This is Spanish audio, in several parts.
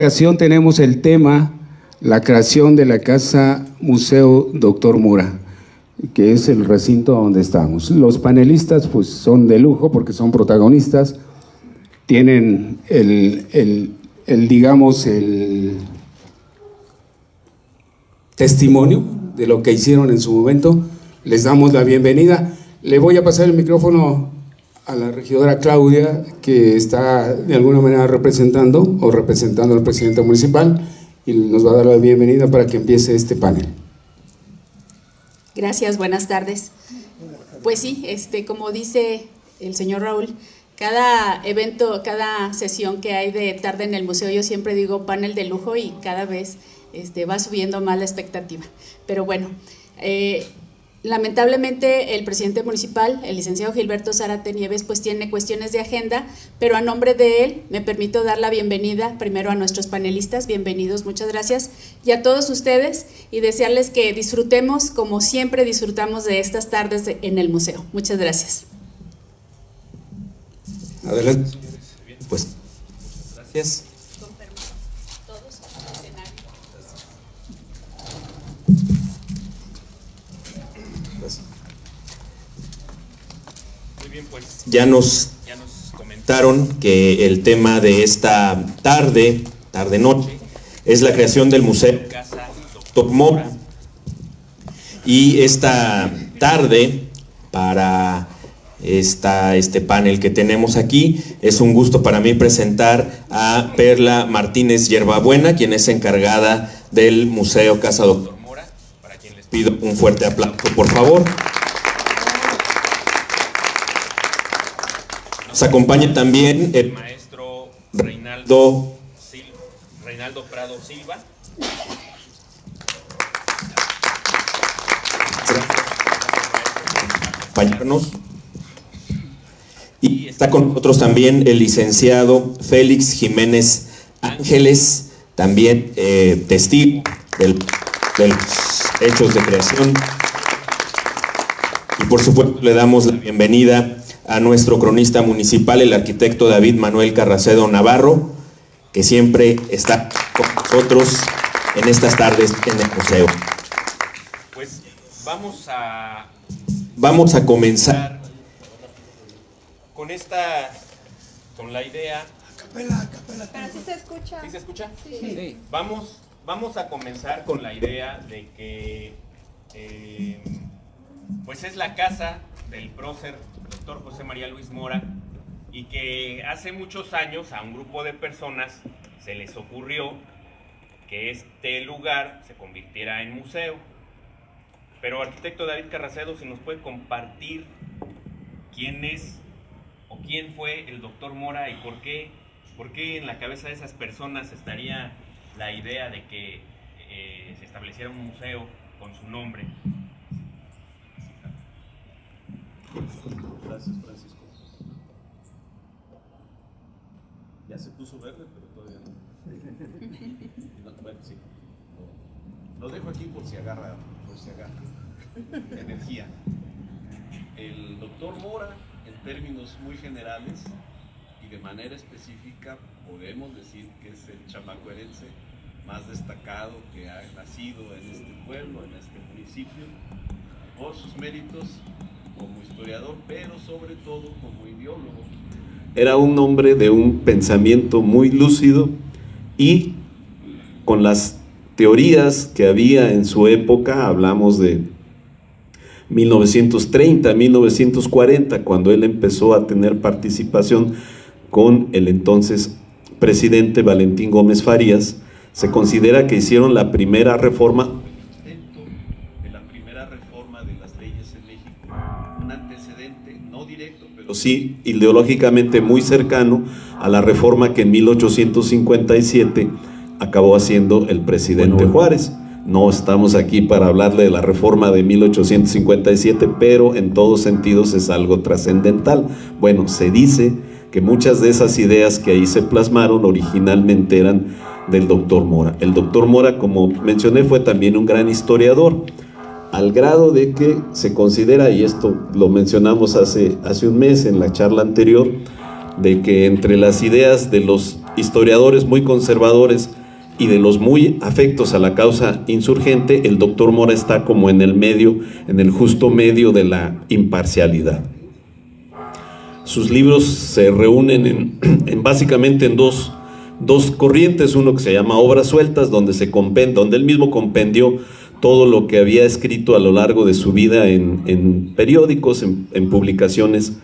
ocasión tenemos el tema, la creación de la Casa Museo Dr. Mora, que es el recinto donde estamos. Los panelistas pues son de lujo porque son protagonistas, tienen digamos, el testimonio de lo que hicieron en su momento. Les damos la bienvenida. Le voy a pasar el micrófono a la regidora Claudia, que está de alguna manera representando al presidente municipal, y nos va a dar la bienvenida para que empiece este panel. Gracias, buenas tardes. Pues sí, como dice el señor Raúl, cada evento, cada sesión que hay de tarde en el museo, yo siempre digo panel de lujo y cada vez va subiendo más la expectativa. Pero bueno, lamentablemente el presidente municipal, el licenciado Gilberto Zárate Nieves, pues tiene cuestiones de agenda, pero a nombre de él me permito dar la bienvenida primero a nuestros panelistas. Bienvenidos, muchas gracias, y a todos ustedes, y desearles que disfrutemos como siempre disfrutamos de estas tardes en el museo. Muchas gracias. Adelante. Pues, gracias. Con permiso, todos al escenario. Muy bien, pues ya nos comentaron que el tema de esta tarde-noche, es la creación del Museo Casa Dr. Mora. Y esta tarde, para este panel que tenemos aquí, es un gusto para mí presentar a Perla Martínez Yerbabuena, quien es encargada del Museo Casa Dr. Mora, para quien les pido un fuerte aplauso, por favor. Nos acompaña también el maestro Reinaldo Prado Silva. Acompañarnos. Y está con nosotros también el licenciado Félix Jiménez Ángeles, también testigo de los hechos de creación. Y por supuesto le damos la bienvenida a nuestro cronista municipal, el arquitecto David Manuel Carracedo Navarro, que siempre está con nosotros en estas tardes en el museo. Pues vamos a comenzar con la idea. Pero sí se escucha. ¿Sí se escucha? Sí. Vamos a comenzar con la idea de que pues es la casa del prócer doctor José María Luis Mora, y que hace muchos años a un grupo de personas se les ocurrió que este lugar se convirtiera en museo. Pero arquitecto David Carracedo, si nos puede compartir quién es o quién fue el doctor Mora y por qué en la cabeza de esas personas estaría la idea de que se estableciera un museo con su nombre. Gracias, Francisco. Ya se puso verde, pero todavía no. Bueno, sí. Lo dejo aquí por si agarra energía. El doctor Mora, en términos muy generales y de manera específica, podemos decir que es el chamacuerense más destacado que ha nacido en este pueblo, en este municipio, por sus méritos como historiador, pero sobre todo como ideólogo. Era un hombre de un pensamiento muy lúcido y con las teorías que había en su época, hablamos de 1930, 1940, cuando él empezó a tener participación con el entonces presidente Valentín Gómez Farías, se considera que hicieron la primera reforma sí, ideológicamente muy cercano a la reforma que en 1857 acabó haciendo el presidente Juárez. No estamos aquí para hablarle de la reforma de 1857, pero en todos sentidos es algo trascendental. Bueno, se dice que muchas de esas ideas que ahí se plasmaron originalmente eran del doctor Mora. El doctor Mora, como mencioné, fue también un gran historiador, al grado de que se considera, y esto lo mencionamos hace un mes en la charla anterior, de que entre las ideas de los historiadores muy conservadores y de los muy afectos a la causa insurgente, el doctor Mora está como en el medio, en el justo medio de la imparcialidad. Sus libros se reúnen básicamente en dos corrientes, uno que se llama Obras Sueltas, donde él mismo compendió todo lo que había escrito a lo largo de su vida en periódicos, en publicaciones,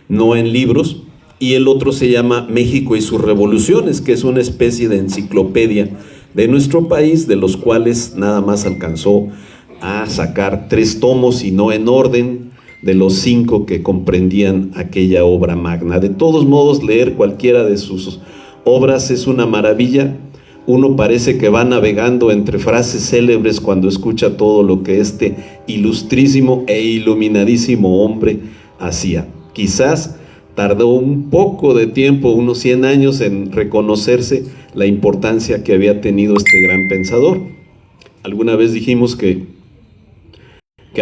no en libros, y el otro se llama México y sus revoluciones, que es una especie de enciclopedia de nuestro país, de los cuales nada más alcanzó a sacar 3 tomos y no en orden de los 5 que comprendían aquella obra magna. De todos modos, leer cualquiera de sus obras es una maravilla. Uno parece que va navegando entre frases célebres cuando escucha todo lo que este ilustrísimo e iluminadísimo hombre hacía. Quizás tardó un poco de tiempo, unos 100 años, en reconocerse la importancia que había tenido este gran pensador. Alguna vez dijimos que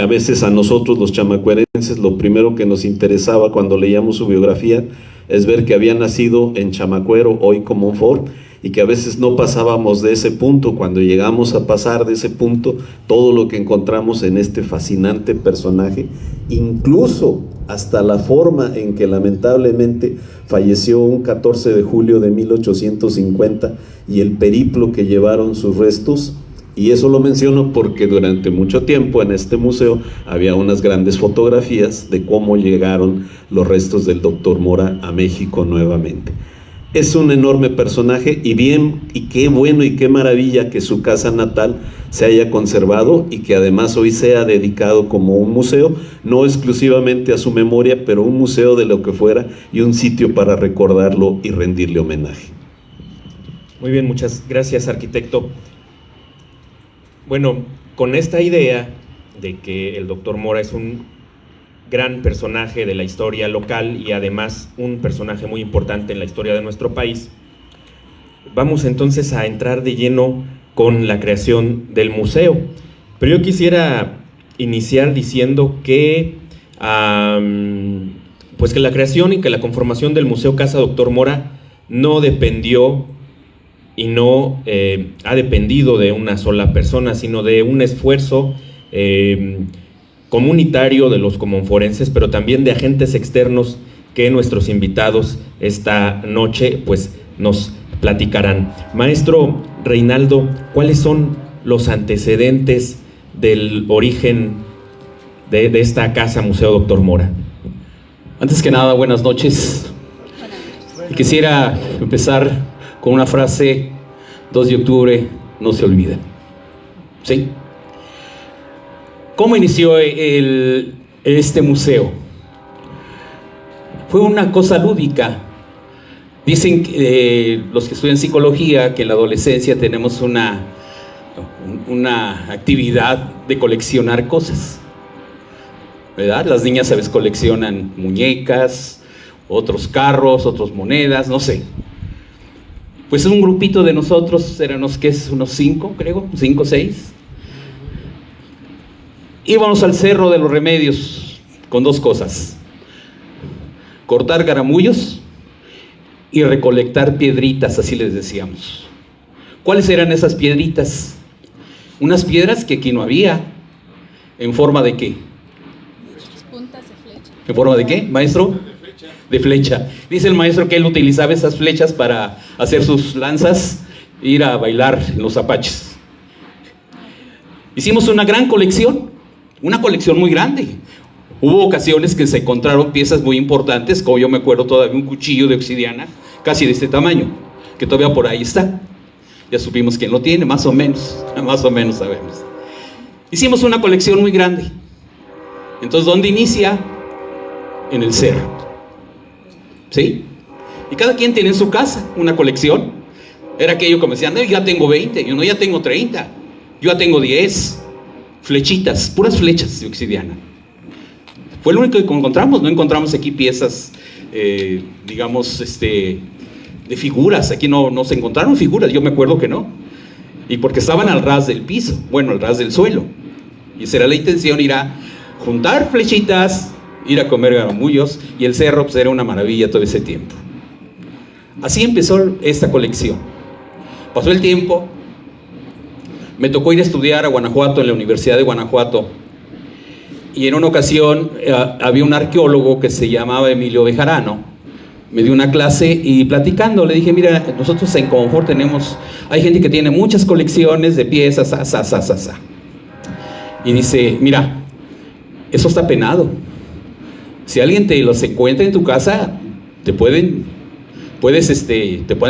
a veces a nosotros los chamacuerenses lo primero que nos interesaba cuando leíamos su biografía es ver que había nacido en Chamacuero, hoy Comonfort, y que a veces no pasábamos de ese punto. Cuando llegamos a pasar de ese punto, todo lo que encontramos en este fascinante personaje, incluso hasta la forma en que lamentablemente falleció un 14 de julio de 1850 y el periplo que llevaron sus restos. Y eso lo menciono porque durante mucho tiempo en este museo había unas grandes fotografías de cómo llegaron los restos del doctor Mora a México nuevamente. Es un enorme personaje y qué bueno y qué maravilla que su casa natal se haya conservado y que además hoy sea dedicado como un museo, no exclusivamente a su memoria, pero un museo de lo que fuera y un sitio para recordarlo y rendirle homenaje. Muy bien, muchas gracias, arquitecto. Bueno, con esta idea de que el doctor Mora es un gran personaje de la historia local y además un personaje muy importante en la historia de nuestro país, vamos entonces a entrar de lleno con la creación del museo. Pero yo quisiera iniciar diciendo que pues que la creación y que la conformación del Museo Casa Doctor Mora no dependió y no ha dependido de una sola persona, sino de un esfuerzo comunitario de los comonforenses, pero también de agentes externos que nuestros invitados esta noche pues nos platicarán. Maestro Reinaldo, ¿cuáles son los antecedentes del origen de esta casa Museo Doctor Mora? Antes que nada, buenas noches. Quisiera empezar con una frase: 2 de octubre, no se olviden. ¿Sí? ¿Cómo inició este museo? Fue una cosa lúdica. Dicen los que estudian psicología que en la adolescencia tenemos una actividad de coleccionar cosas, ¿verdad? Las niñas a veces coleccionan muñecas, otros carros, otras monedas, no sé. Pues un grupito de nosotros, éramos unos 5, creo, 5 o 6. Íbamos al Cerro de los Remedios con 2 cosas: cortar garamullos y recolectar piedritas, así les decíamos. ¿Cuáles eran esas piedritas? Unas piedras que aquí no había. ¿En forma de qué? Puntas de flecha. ¿En forma de qué, maestro? De flecha. Dice el maestro que él utilizaba esas flechas para hacer sus lanzas e ir a bailar en los apaches. Hicimos una gran colección, una colección muy grande. Hubo ocasiones que se encontraron piezas muy importantes, como yo me acuerdo todavía un cuchillo de obsidiana, casi de este tamaño, que todavía por ahí está. Ya supimos quién lo tiene, más o menos sabemos. Hicimos una colección muy grande. Entonces, ¿dónde inicia? En el cerro. ¿Sí? Y cada quien tiene en su casa una colección. Era aquello como decían: no, yo ya tengo 20, yo no, ya tengo 30, yo ya tengo 10 flechitas, puras flechas de obsidiana. Fue lo único que encontramos. No encontramos aquí piezas, digamos, de figuras. Aquí no se encontraron figuras, yo me acuerdo que no. Y porque estaban al ras del piso, bueno, al ras del suelo. Y esa era la intención, ir a juntar flechitas, ir a comer garamullos, y el cerro pues era una maravilla todo ese tiempo. Así empezó esta colección. Pasó el tiempo, me tocó ir a estudiar a Guanajuato, en la Universidad de Guanajuato, y en una ocasión había un arqueólogo que se llamaba Emilio Bejarano. Me dio una clase y platicando le dije, mira, nosotros en Confort hay gente que tiene muchas colecciones de piezas, y dice, mira, eso está penado. Si alguien te los encuentra en tu casa, te pueden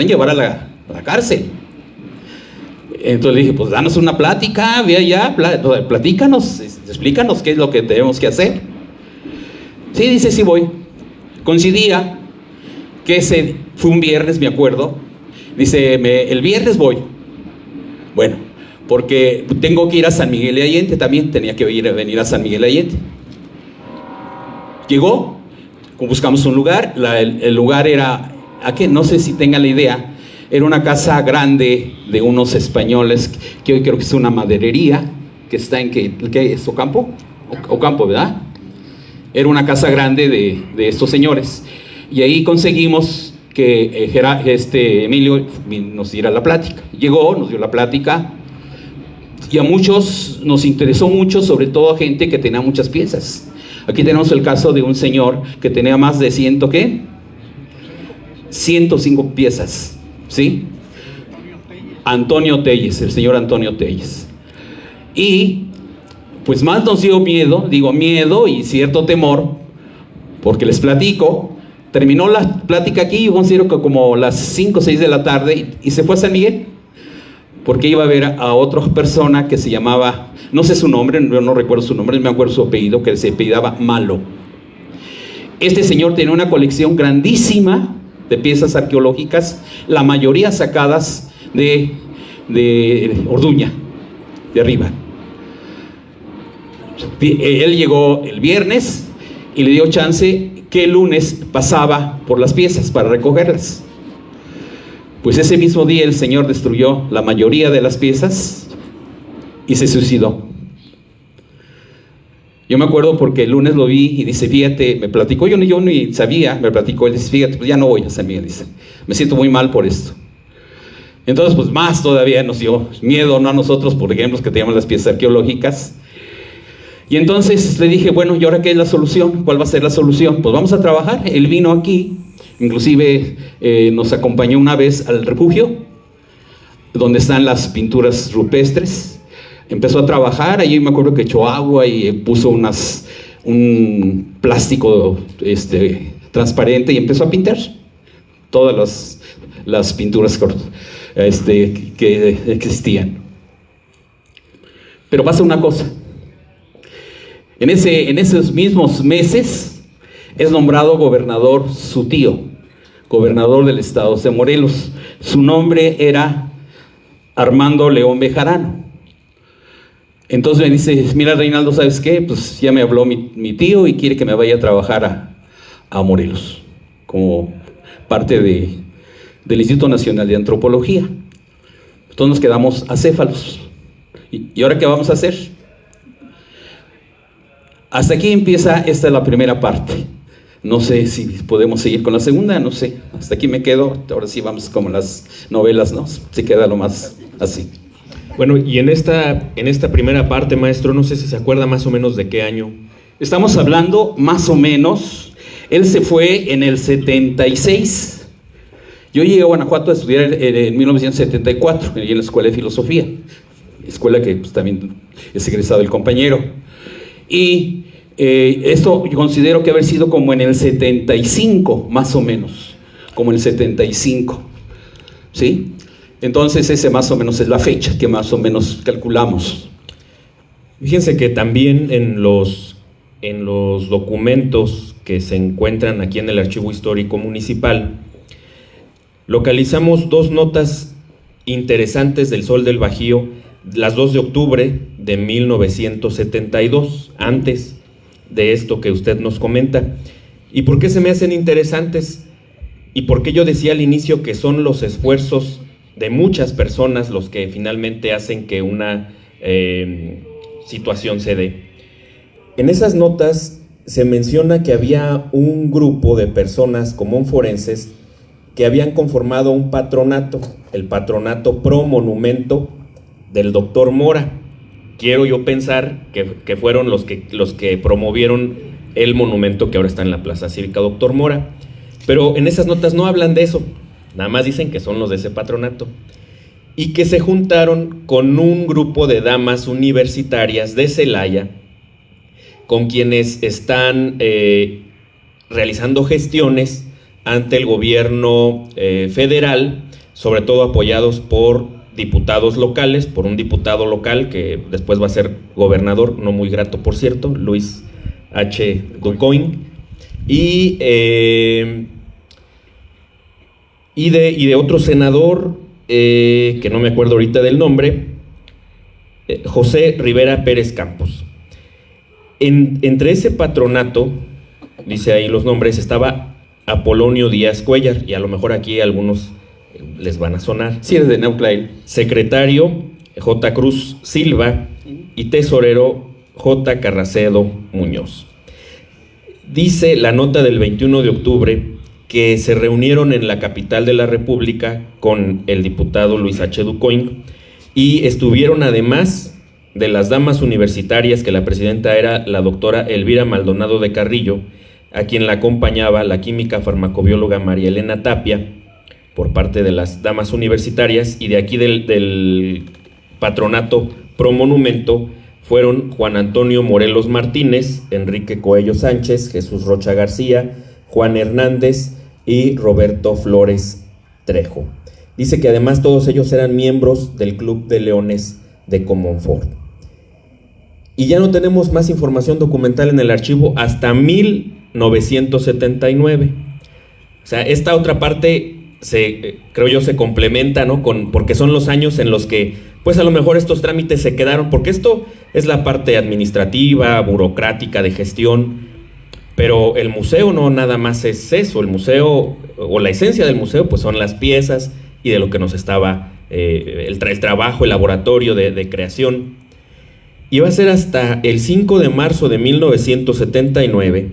llevar a la cárcel. Entonces le dije, pues danos una plática, ve allá, platícanos, explícanos qué es lo que tenemos que hacer. Sí, dice, sí voy. Coincidía que ese fue un viernes, me acuerdo. Dice, el viernes voy. Bueno, porque tengo que ir a San Miguel de Allende, también tenía que venir a San Miguel de Allende. Llegó, buscamos un lugar, el lugar era, no sé si tengan la idea, era una casa grande de unos españoles, que hoy creo que es una maderería, que está en, ¿qué es Ocampo? Ocampo, ¿verdad? Era una casa grande de estos señores, y ahí conseguimos que Emilio nos diera la plática. Llegó, nos dio la plática, y a muchos nos interesó mucho, sobre todo a gente que tenía muchas piezas. Aquí tenemos el caso de un señor que tenía más de 105 piezas, ¿sí? Antonio Telles, el señor Antonio Telles. Y pues más nos dio miedo y cierto temor, porque les platico, terminó la plática aquí, yo considero que como las 5 o 6 de la tarde, y se fue a San Miguel, porque iba a ver a otra persona que se llamaba, no sé su nombre, yo no recuerdo su nombre, me acuerdo su apellido, que se apellidaba Malo. Este señor tenía una colección grandísima de piezas arqueológicas, la mayoría sacadas de Orduña, de arriba. Él llegó el viernes y le dio chance que el lunes pasaba por las piezas para recogerlas. Pues ese mismo día el señor destruyó la mayoría de las piezas y se suicidó. Yo me acuerdo porque el lunes lo vi y dice, fíjate, me platicó, yo ni sabía, me platicó, él dice, fíjate, pues ya no voy a San Miguel, dice, me siento muy mal por esto. Entonces, pues más todavía nos dio miedo, no a nosotros, por ejemplo, que teníamos las piezas arqueológicas. Y entonces le dije, bueno, ¿y ahora qué es la solución? ¿Cuál va a ser la solución? Pues vamos a trabajar. Él vino aquí, inclusive nos acompañó una vez al refugio, donde están las pinturas rupestres. Empezó a trabajar, allí me acuerdo que echó agua y puso un plástico transparente y empezó a pintar todas las pinturas que existían. Pero pasa una cosa, en esos mismos meses es nombrado gobernador su tío, gobernador del estado de Morelos. Su nombre era Armando León Bejarano. Entonces me dice, mira Reinaldo, ¿sabes qué? Pues ya me habló mi tío y quiere que me vaya a trabajar a Morelos, como parte del Instituto Nacional de Antropología. Entonces nos quedamos acéfalos. ¿Y ahora qué vamos a hacer? Hasta aquí empieza, esta es la primera parte. No sé si podemos seguir con la segunda, no sé. Hasta aquí me quedo, ahora sí vamos como las novelas, ¿no? Se queda lo más así. Bueno, y en esta primera parte, maestro, no sé si se acuerda más o menos de qué año. Estamos hablando más o menos, él se fue en el 76. Yo llegué a Guanajuato a estudiar en 1974, en la Escuela de Filosofía, escuela que pues, también es egresado el compañero. Y esto yo considero que haber sido como en el 75, más o menos, como en el 75, ¿sí? Entonces ese más o menos es la fecha que más o menos calculamos. Fíjense que también en los documentos que se encuentran aquí en el Archivo Histórico Municipal, localizamos 2 notas interesantes del Sol del Bajío, las 2 de octubre de 1972, antes de esto que usted nos comenta. ¿Y por qué se me hacen interesantes? ¿Y por qué yo decía al inicio que son los esfuerzos de muchas personas los que finalmente hacen que una situación se dé? En esas notas se menciona que había un grupo de personas común forenses que habían conformado un patronato, el Patronato Pro Monumento del Dr. Mora. Quiero yo pensar que fueron los que promovieron el monumento que ahora está en la Plaza Cívica Dr. Mora. Pero en esas notas no hablan de eso, nada más dicen que son los de ese patronato. Y que se juntaron con un grupo de damas universitarias de Celaya, con quienes están realizando gestiones ante el gobierno federal, sobre todo apoyados por diputados locales, por un diputado local que después va a ser gobernador, no muy grato por cierto, Luis H. Ducoin, y de otro senador, que no me acuerdo ahorita del nombre, José Rivera Pérez Campos. Entre ese patronato, dice ahí los nombres, estaba Apolonio Díaz Cuellar, y a lo mejor aquí algunos les van a sonar. Sí, es de Neuclail. Secretario, J. Cruz Silva, y tesorero, J. Carracedo Muñoz. Dice la nota del 21 de octubre que se reunieron en la capital de la República con el diputado Luis H. Ducoin y estuvieron, además de las damas universitarias, que la presidenta era la doctora Elvira Maldonado de Carrillo, a quien la acompañaba la química farmacobióloga María Elena Tapia, por parte de las damas universitarias, y de aquí del Patronato Pro Monumento fueron Juan Antonio Morelos Martínez, Enrique Coello Sánchez, Jesús Rocha García, Juan Hernández y Roberto Flores Trejo. Dice que además todos ellos eran miembros del Club de Leones de Comonfort. Y ya no tenemos más información documental en el archivo hasta 1979. O sea, esta otra parte creo yo se complementa, ¿no? Porque son los años en los que pues a lo mejor estos trámites se quedaron, porque esto es la parte administrativa, burocrática, de gestión, pero el museo no nada más es eso. El museo, o la esencia del museo, pues son las piezas y de lo que nos estaba el trabajo, el laboratorio de creación. Y va a ser hasta el 5 de marzo de 1979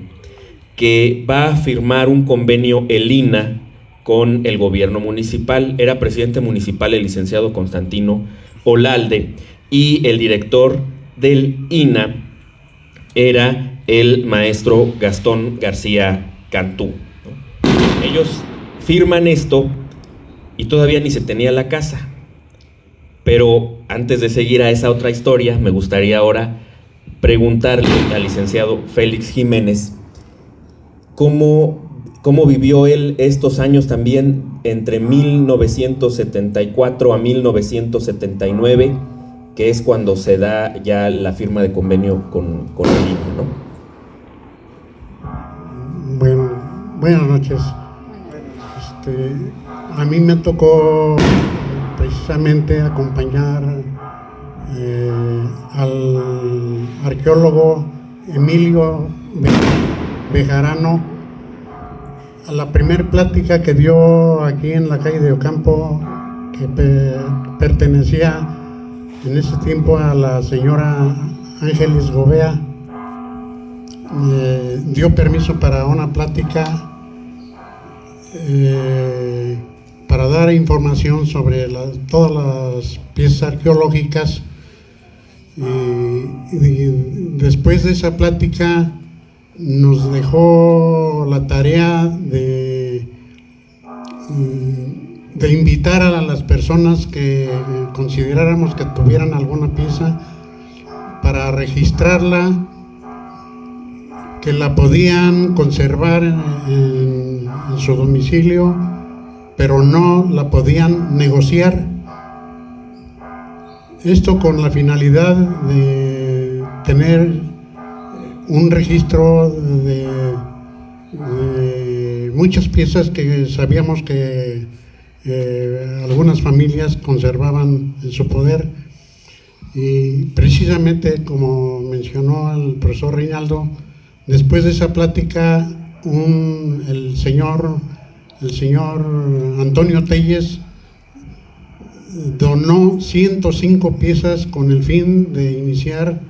que va a firmar un convenio el INAH con el gobierno municipal. Era presidente municipal el licenciado Constantino Olalde, y el director del INAH era el maestro Gastón García Cantú, ¿no? Ellos firman esto y todavía ni se tenía la casa. Pero antes de seguir a esa otra historia, me gustaría ahora preguntarle al licenciado Félix Jiménez cómo vivió él estos años también entre 1974 a 1979, que es cuando se da ya la firma de convenio con el INAH, ¿no? Bueno, buenas noches. A mí me tocó precisamente acompañar al arqueólogo Emilio Bejarano a la primer plática que dio aquí en la calle de Ocampo, que pertenecía en ese tiempo a la señora Ángeles Gobea. Dio permiso para una plática para dar información sobre todas las piezas arqueológicas, y después de esa plática nos dejó la tarea de invitar a las personas que consideráramos que tuvieran alguna pieza para registrarla, que la podían conservar en su domicilio, pero no la podían negociar. Esto con la finalidad de tener un registro de muchas piezas que sabíamos que algunas familias conservaban en su poder. Y precisamente, como mencionó el profesor Reinaldo, después de esa plática, el señor Antonio Telles donó 105 piezas con el fin de iniciar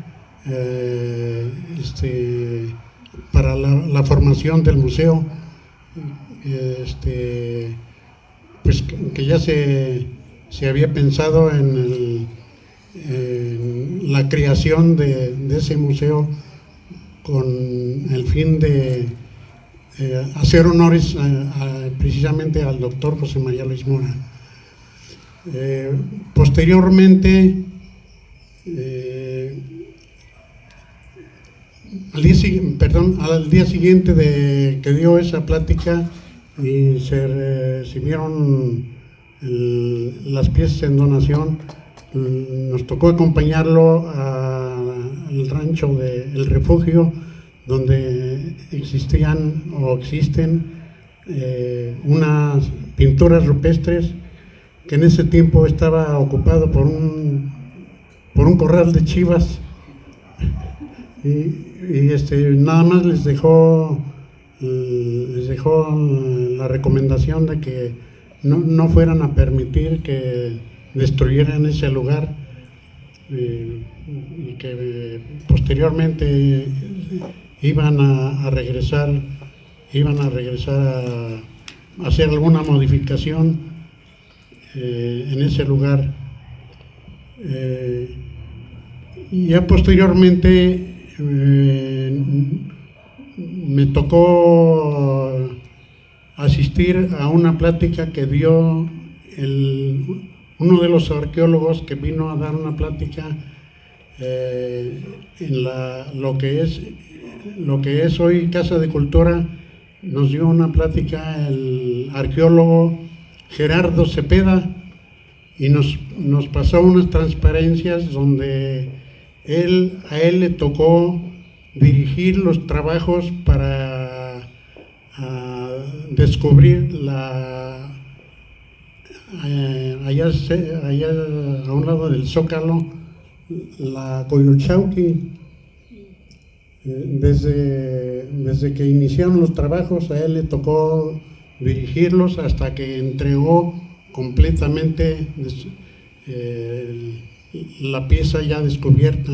para la formación del museo. pues que ya se había pensado en la creación de ese museo con el fin de hacer honores precisamente al doctor José María Luis Mora. Posteriormente, al día siguiente de que dio esa plática y se recibieron las piezas en donación, nos tocó acompañarlo al rancho del Refugio, donde existían o existen unas pinturas rupestres que en ese tiempo estaba ocupado por un corral de chivas y nada más les dejó la recomendación de que no fueran a permitir que destruyeran ese lugar y que posteriormente iban a regresar a hacer alguna modificación en ese lugar. Y ya posteriormente me tocó asistir a una plática que dio uno de los arqueólogos que vino a dar una plática en lo que es hoy Casa de Cultura. Nos dio una plática el arqueólogo Gerardo Cepeda y nos pasó unas transparencias donde a él le tocó dirigir los trabajos para descubrir allá a un lado del Zócalo, la Coyolxauhqui. Desde que iniciaron los trabajos, a él le tocó dirigirlos hasta que entregó completamente la pieza ya descubierta.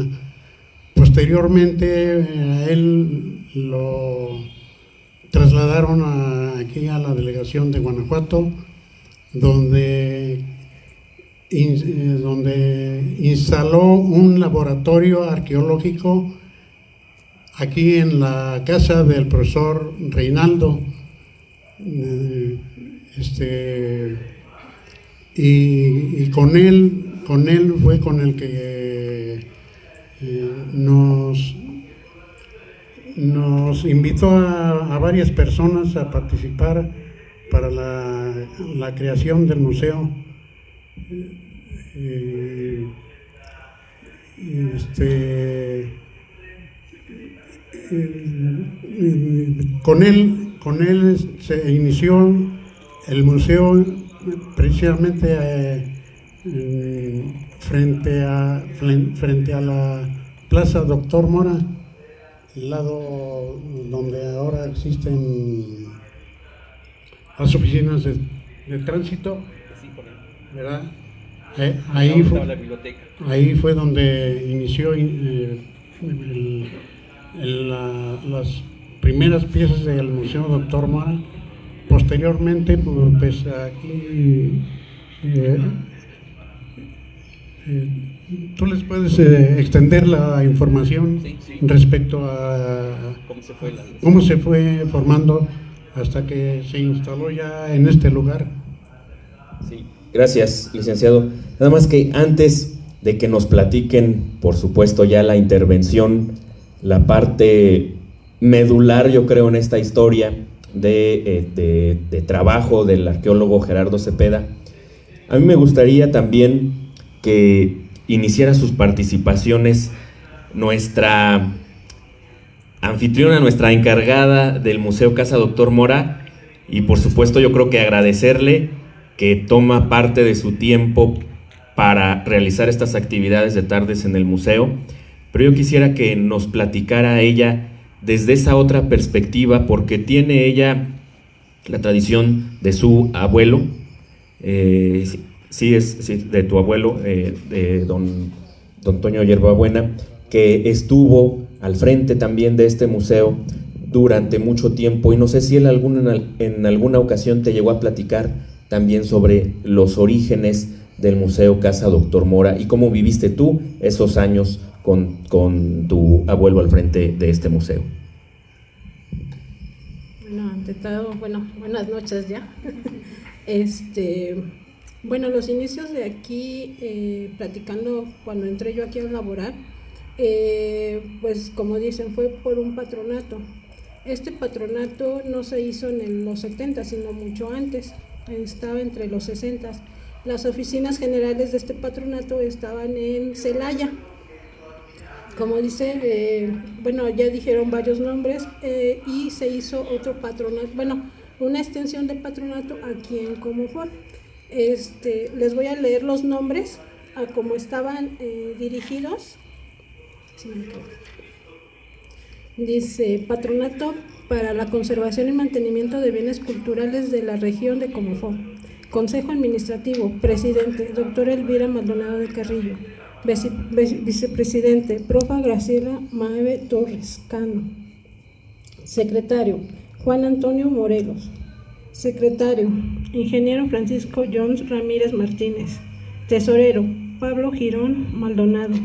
Posteriormente a él lo trasladaron aquí a la delegación de Guanajuato, donde instaló un laboratorio arqueológico aquí en la casa del profesor Reinaldo. Y con él fue con el que nos invitó a varias personas a participar para la creación del museo. Con él se inició el museo precisamente frente a la Plaza Doctor Mora, el lado donde ahora existen las oficinas de tránsito, ¿verdad? Ahí fue donde inició las primeras piezas del Museo Doctor Mora. Posteriormente, pues aquí tú les puedes extender la información respecto a cómo se fue formando hasta que se instaló ya en este lugar. Sí, gracias, licenciado. Nada más que antes de que nos platiquen, por supuesto, ya la intervención, la parte medular, yo creo, en esta historia de trabajo del arqueólogo Gerardo Cepeda, a mí me gustaría también que iniciara sus participaciones nuestra anfitriona, nuestra encargada del Museo Casa Doctor Mora, y por supuesto yo creo que agradecerle que toma parte de su tiempo para realizar estas actividades de tardes en el museo, pero yo quisiera que nos platicara ella desde esa otra perspectiva, porque tiene ella la tradición de su abuelo, de tu abuelo, de don Toño Yerbabuena, que estuvo al frente también de este museo durante mucho tiempo, y no sé si él en alguna ocasión te llegó a platicar también sobre los orígenes del Museo Casa Doctor Mora y cómo viviste tú esos años con tu abuelo al frente de este museo. Bueno, ante todo, buenas noches ya. Bueno, los inicios de aquí, platicando cuando entré yo aquí a laborar, pues como dicen, fue por un patronato. Este patronato no se hizo en los 70, sino mucho antes, estaba entre los 60. Las oficinas generales de este patronato estaban en Celaya. Como dice, ya dijeron varios nombres, y se hizo otro patronato, una extensión de patronato aquí en Comonfort. Les voy a leer los nombres a cómo estaban dirigidos. Dice: Patronato para la conservación y mantenimiento de bienes culturales de la región de Comonfort. Consejo Administrativo, Presidente, Doctora Elvira Maldonado de Carrillo. Vicepresidente, Profa Graciela Maeve Torres Cano. Secretario, Juan Antonio Morelos. Secretario, Ingeniero Francisco Jones Ramírez Martínez. Tesorero, Pablo Girón Maldonado.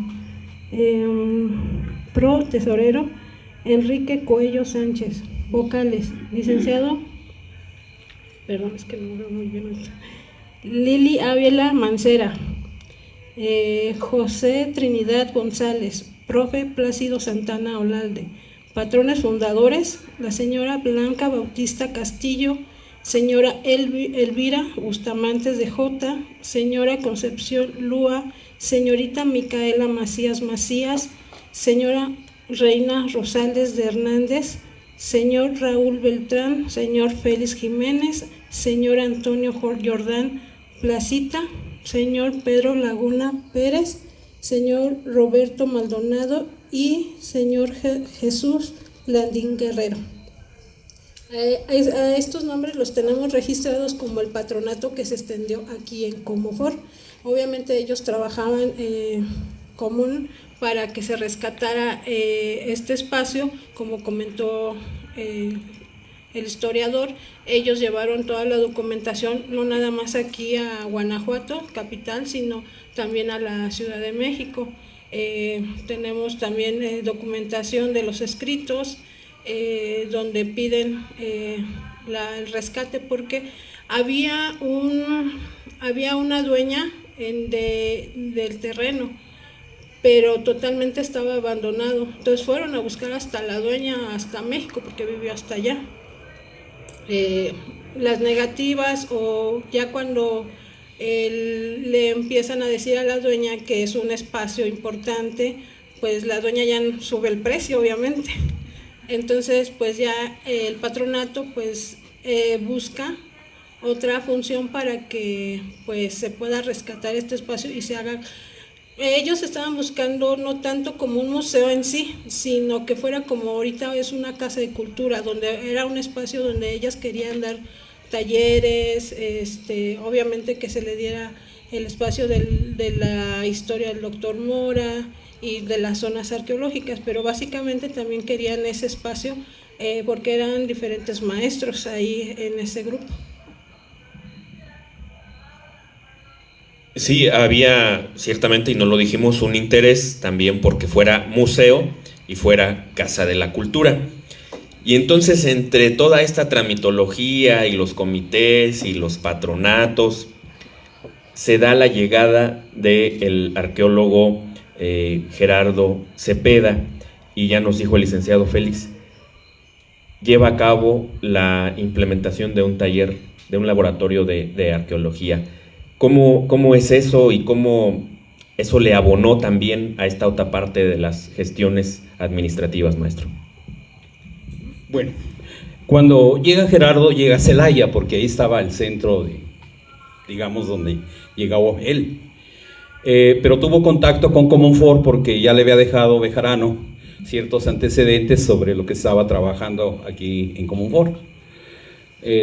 Pro Tesorero, Enrique Coello Sánchez. Vocales, licenciado, perdón, es que no veo muy bien, Lili Ávila Mancera. José Trinidad González, profe Plácido Santana Olalde. Patrones fundadores, la señora Blanca Bautista Castillo, señora Elvira Bustamantes de Jota, señora Concepción Lúa, señorita Micaela Macías Macías, señora Reina Rosales de Hernández, señor Raúl Beltrán, señor Félix Jiménez, señor Antonio Jordán Placita, señor Pedro Laguna Pérez, señor Roberto Maldonado y señor Jesús Landín Guerrero. A estos nombres los tenemos registrados como el patronato que se extendió aquí en Comonfort. Obviamente ellos trabajaban común para que se rescatara este espacio, como comentó el historiador. Ellos llevaron toda la documentación, no nada más aquí a Guanajuato, capital, sino también a la Ciudad de México. Tenemos también documentación de los escritos, donde piden el rescate, porque había una dueña del terreno, pero totalmente estaba abandonado. Entonces fueron a buscar hasta la dueña, hasta México, porque vivió hasta allá. Las negativas, o ya cuando le empiezan a decir a la dueña que es un espacio importante, pues la dueña ya sube el precio, obviamente. Entonces pues ya el patronato pues busca otra función para que pues se pueda rescatar este espacio y se haga. Ellos estaban buscando no tanto como un museo en sí, sino que fuera como ahorita es una casa de cultura, donde era un espacio donde ellas querían dar talleres, obviamente que se le diera el espacio de la historia del doctor Mora y de las zonas arqueológicas, pero básicamente también querían ese espacio porque eran diferentes maestros ahí en ese grupo. Sí, había ciertamente, y no lo dijimos, un interés también porque fuera museo y fuera Casa de la Cultura. Y entonces entre toda esta tramitología y los comités y los patronatos, se da la llegada del arqueólogo Gerardo Cepeda, y ya nos dijo el licenciado Félix, lleva a cabo la implementación de un taller, de un laboratorio de arqueología. ¿Cómo es eso y cómo eso le abonó también a esta otra parte de las gestiones administrativas, maestro? Bueno, cuando llega Gerardo, llega a Celaya, porque ahí estaba el centro digamos, donde llegaba él. Pero tuvo contacto con Comonfort porque ya le había dejado Bejarano ciertos antecedentes sobre lo que estaba trabajando aquí en Comonfort.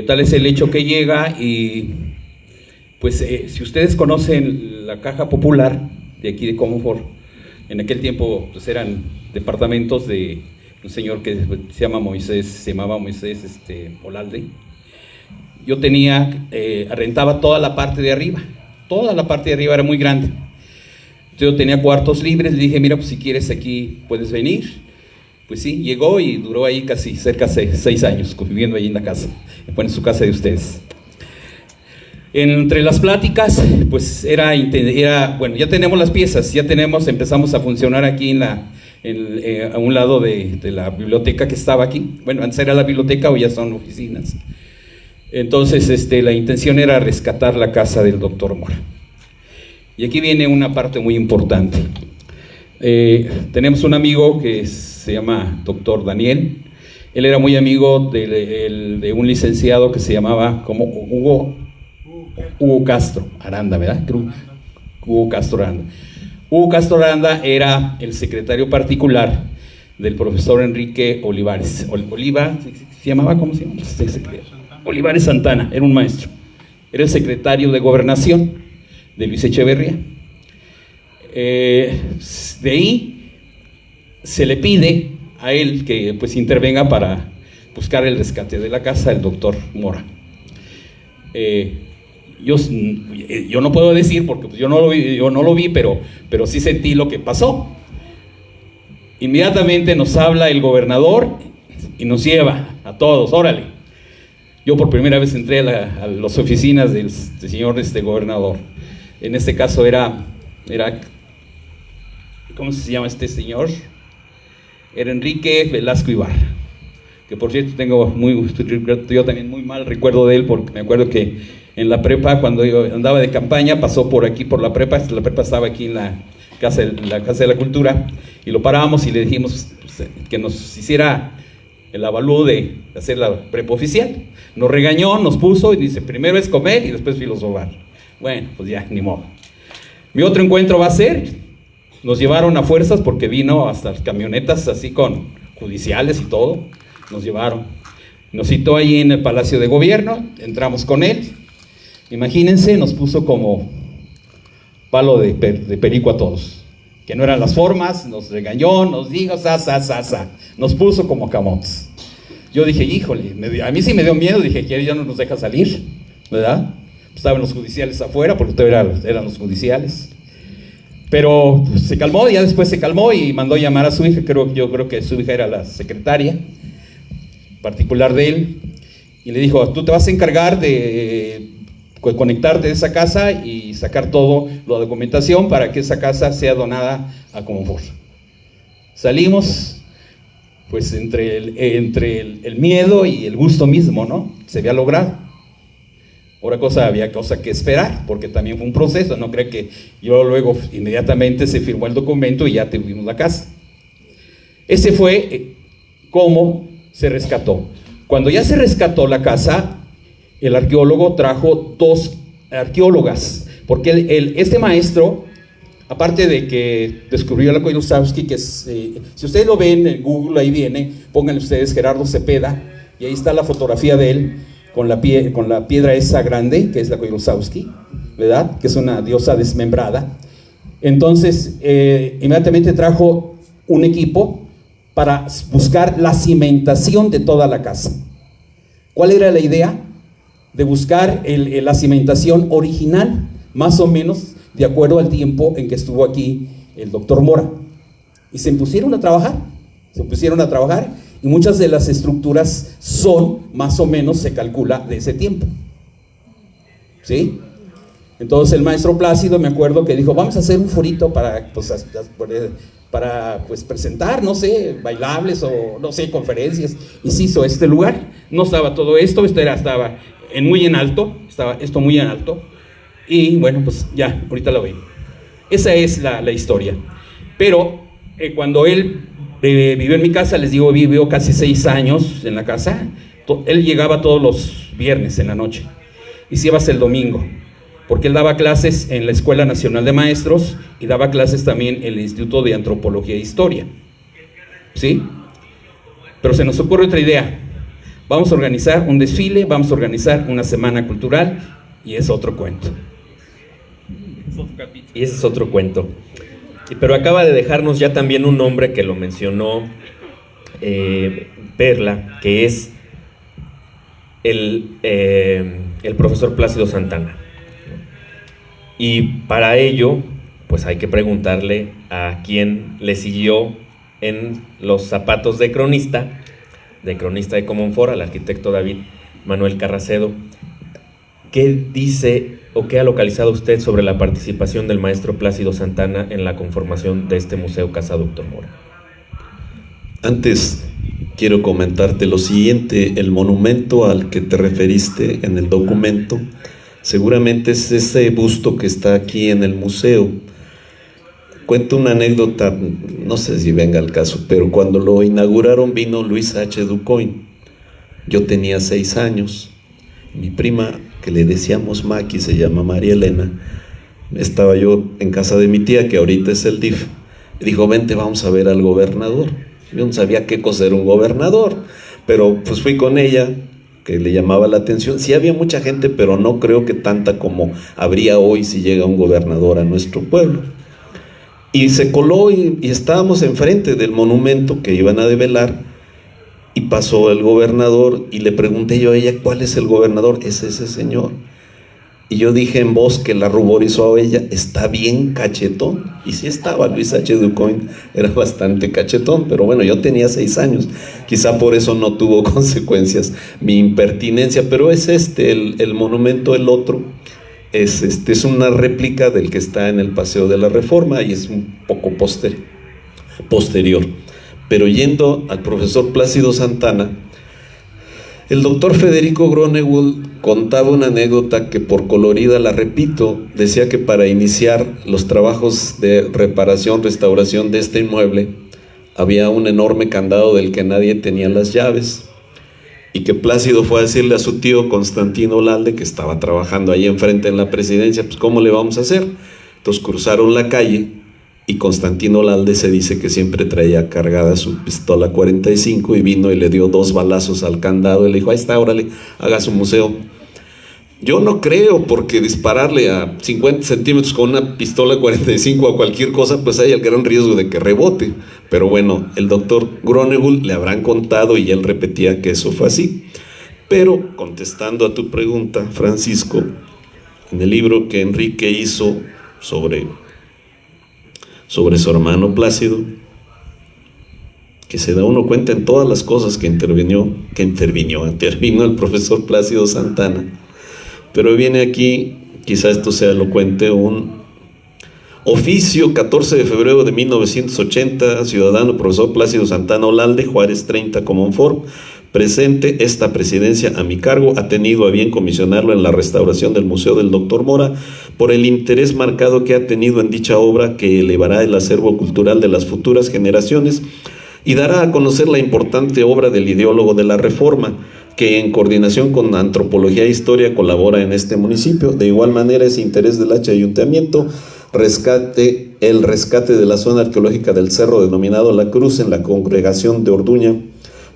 Tal es el hecho que llega y pues si ustedes conocen la Caja Popular de aquí de Comonfort, en aquel tiempo pues eran departamentos de un señor que se llamaba Moisés Olalde. yo rentaba toda la parte de arriba. Toda la parte de arriba era muy grande. Entonces yo tenía cuartos libres, le dije, mira, pues si quieres aquí puedes venir. Pues sí, llegó y duró ahí casi cerca de 6 años viviendo ahí en la casa, en su casa de ustedes. Entre las pláticas, pues bueno, ya tenemos las piezas, empezamos a funcionar aquí a un lado de la biblioteca que estaba aquí. Bueno, antes era la biblioteca, hoy ya son oficinas. Entonces, la intención era rescatar la casa del doctor Mora. Y aquí viene una parte muy importante. Tenemos un amigo que se llama doctor Daniel. Él era muy amigo de un licenciado que se llamaba como Hugo Castro Aranda, ¿verdad? Hugo Castro Aranda. Hugo Castro Aranda era el secretario particular del profesor Enrique Olivares. ¿Se llamaba? ¿Cómo se llama? Olivares Santana, era un maestro. Era el secretario de Gobernación de Luis Echeverría. De ahí se le pide a él que pues intervenga para buscar el rescate de la casa del doctor Mora. Yo no puedo decir porque pues, yo no lo vi, pero sí sentí lo que pasó. Inmediatamente nos habla el gobernador y nos lleva a todos, órale. Yo por primera vez entré a las oficinas del señor gobernador. En este caso era, ¿cómo se llama este señor? Era Enrique Velasco Ibarra, que por cierto yo también muy mal recuerdo de él, porque me acuerdo que en la prepa, cuando yo andaba de campaña, pasó por aquí, por la prepa estaba aquí en la Casa de la Cultura, y lo parábamos y le dijimos que nos hiciera el avalúo de hacer la prepa oficial. Nos regañó, nos puso y dice, primero es comer y después filosofar. Bueno, pues ya, ni modo. Mi otro encuentro va a ser, nos llevaron a fuerzas porque vino hasta las camionetas así con judiciales y todo, nos llevaron. Nos citó ahí en el Palacio de Gobierno, entramos con él. Imagínense, nos puso como palo de perico a todos. Que no eran las formas, nos regañó, nos dijo, nos puso como camotes. Yo dije, híjole, a mí sí me dio miedo, dije, que ya no nos deja salir, ¿verdad? Estaban los judiciales afuera, porque todavía eran los judiciales. Pero pues, se calmó, ya después se calmó y mandó llamar a su hija, yo creo que su hija era la secretaria particular de él, y le dijo, tú te vas a encargar de conectarte de esa casa y sacar todo la documentación para que esa casa sea donada a Comonfort. Salimos, pues entre el miedo y el gusto mismo, ¿no? Se había logrado. Había cosa que esperar, porque también fue un proceso, no creo que yo luego inmediatamente se firmó el documento y ya tuvimos la casa. Ese fue cómo se rescató. Cuando ya se rescató la casa, el arqueólogo trajo 2 arqueólogas, porque este maestro, aparte de que descubrió la Koilosavsky, que es, si ustedes lo ven en Google, ahí viene, pónganle ustedes Gerardo Cepeda, y ahí está la fotografía de él, con la piedra esa grande, que es la Koilosavsky, ¿verdad? Que es una diosa desmembrada. Entonces, inmediatamente trajo un equipo para buscar la cimentación de toda la casa. ¿Cuál era la idea? De buscar la cimentación original, más o menos de acuerdo al tiempo en que estuvo aquí el doctor Mora. Y se pusieron a trabajar, y muchas de las estructuras son, más o menos, se calcula de ese tiempo. ¿Sí? Entonces el maestro Plácido, me acuerdo que dijo, vamos a hacer un forito para presentar, no sé, bailables o no sé, conferencias. Y se hizo este lugar. No estaba todo esto, estaba muy en alto, estaba esto muy en alto. Y bueno, pues ya, ahorita lo ven. Esa es la historia. Pero cuando él vivió en mi casa, les digo, vivió casi 6 años en la casa. Él llegaba todos los viernes en la noche y se iba hasta el domingo, porque él daba clases en la Escuela Nacional de Maestros y daba clases también en el Instituto de Antropología e Historia. ¿Sí? Pero se nos ocurre otra idea. Vamos a organizar un desfile, vamos a organizar una semana cultural, y es otro cuento. Y ese es otro cuento. Pero acaba de dejarnos ya también un nombre que lo mencionó Perla, que es el profesor Plácido Santana. Y para ello, pues hay que preguntarle a quién le siguió en los zapatos de cronista de Comonfort, al arquitecto David Manuel Carracedo. ¿Qué dice o qué ha localizado usted sobre la participación del maestro Plácido Santana en la conformación de este Museo Casa Doctor Mora? Antes quiero comentarte lo siguiente: el monumento al que te referiste en el documento seguramente es ese busto que está aquí en el museo. Cuento una anécdota, no sé si venga al caso, pero cuando lo inauguraron vino Luis H. Ducoin. Yo tenía 6 años. Mi prima, que le decíamos Maki, se llama María Elena, estaba yo en casa de mi tía, que ahorita es el DIF, y dijo: vente, vamos a ver al gobernador. Yo no sabía qué cosa era un gobernador, pero pues fui con ella, que le llamaba la atención. Sí había mucha gente, pero no creo que tanta como habría hoy si llega un gobernador a nuestro pueblo. Y se coló y estábamos enfrente del monumento que iban a develar, y pasó el gobernador y le pregunté yo a ella: ¿cuál es el gobernador? Es ese señor. Y yo dije en voz que la ruborizó a ella: está bien cachetón. Y sí estaba. Luis H. Ducoin era bastante cachetón, pero bueno, yo tenía 6 años, quizá por eso no tuvo consecuencias mi impertinencia. Pero es el monumento. El otro es una réplica del que está en el Paseo de la Reforma y es un poco posterior. Pero yendo al profesor Plácido Santana, el doctor Federico Gronewold contaba una anécdota que, por colorida la repito, decía que para iniciar los trabajos de reparación, restauración de este inmueble, había un enorme candado del que nadie tenía las llaves, y que Plácido fue a decirle a su tío Constantino Olalde, que estaba trabajando ahí enfrente en la presidencia: pues ¿cómo le vamos a hacer? Entonces cruzaron la calle, y Constantino Olalde se dice que siempre traía cargada su pistola 45, y vino y le dio 2 balazos al candado y le dijo: ahí está, órale, haga su museo. Yo no creo, porque dispararle a 50 centímetros con una pistola 45 a cualquier cosa, pues hay el gran riesgo de que rebote. Pero bueno, el doctor Gronewold le habrán contado y él repetía que eso fue así. Pero contestando a tu pregunta, Francisco, en el libro que Enrique hizo sobre su hermano Plácido, que se da uno cuenta en todas las cosas que intervino el profesor Plácido Santana. Pero viene aquí, quizá esto sea elocuente, un oficio: 14 de febrero de 1980, ciudadano profesor Plácido Santana Olalde, Juárez 30, Comonfort. Presente, esta presidencia a mi cargo ha tenido a bien comisionarlo en la restauración del Museo del Doctor Mora por el interés marcado que ha tenido en dicha obra, que elevará el acervo cultural de las futuras generaciones y dará a conocer la importante obra del ideólogo de la Reforma, que en coordinación con Antropología e Historia colabora en este municipio. De igual manera, ese interés del Ayuntamiento el rescate de la zona arqueológica del cerro denominado La Cruz en la congregación de Orduña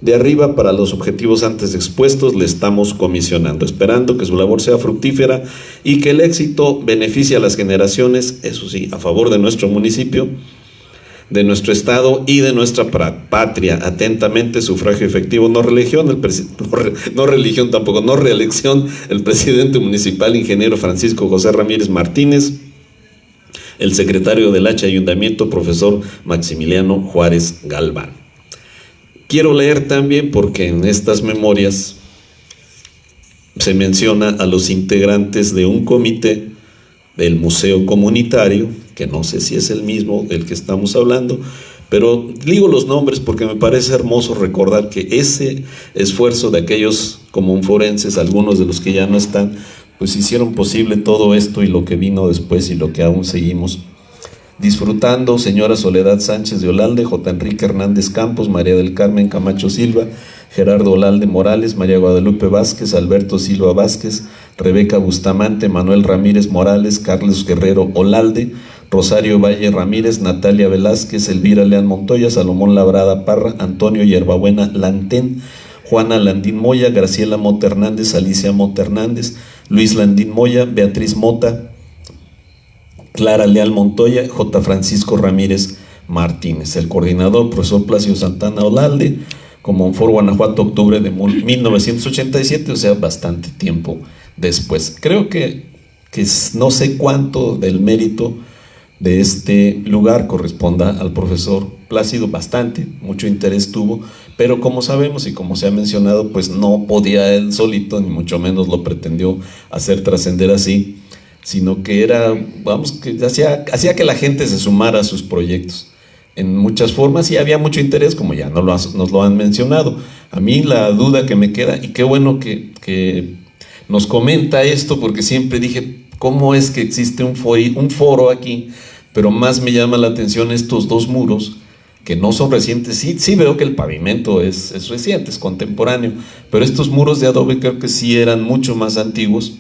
de Arriba para los objetivos antes expuestos le estamos comisionando, esperando que su labor sea fructífera y que el éxito beneficie a las generaciones, eso sí, a favor de nuestro municipio, de nuestro estado y de nuestra patria. Atentamente, sufragio efectivo, no reelección, el presidente municipal, ingeniero Francisco José Ramírez Martínez, el secretario del Ayuntamiento, profesor Maximiliano Juárez Galván. Quiero leer también, porque en estas memorias se menciona a los integrantes de un comité del Museo Comunitario, que no sé si es el mismo del que estamos hablando, pero digo los nombres porque me parece hermoso recordar que ese esfuerzo de aquellos comonforenses, algunos de los que ya no están, pues hicieron posible todo esto y lo que vino después y lo que aún seguimos disfrutando: señora Soledad Sánchez de Olalde, J. Enrique Hernández Campos, María del Carmen Camacho Silva, Gerardo Olalde Morales, María Guadalupe Vázquez, Alberto Silva Vázquez, Rebeca Bustamante, Manuel Ramírez Morales, Carlos Guerrero Olalde, Rosario Valle Ramírez, Natalia Velázquez, Elvira Leán Montoya, Salomón Labrada Parra, Antonio Hierbabuena Lantén, Juana Landín Moya, Graciela Mota Hernández, Alicia Mota Hernández, Luis Landín Moya, Beatriz Mota, Clara Leal Montoya, J. Francisco Ramírez Martínez. El coordinador, profesor Plácido Santana Olalde, como Foro Guanajuato, octubre de 1987, o sea, bastante tiempo después. Creo que no sé cuánto del mérito de este lugar corresponda al profesor Plácido, bastante, mucho interés tuvo, pero como sabemos y como se ha mencionado, pues no podía él solito, ni mucho menos lo pretendió hacer trascender así, sino que era, vamos, que hacía que la gente se sumara a sus proyectos en muchas formas, y había mucho interés, como ya nos lo han mencionado. A mí la duda que me queda, y qué bueno que nos comenta esto, porque siempre dije, ¿cómo es que existe un foro aquí? Pero más me llama la atención estos dos muros, que no son recientes. Sí veo que el pavimento es reciente, es contemporáneo, pero estos muros de adobe creo que sí eran mucho más antiguos,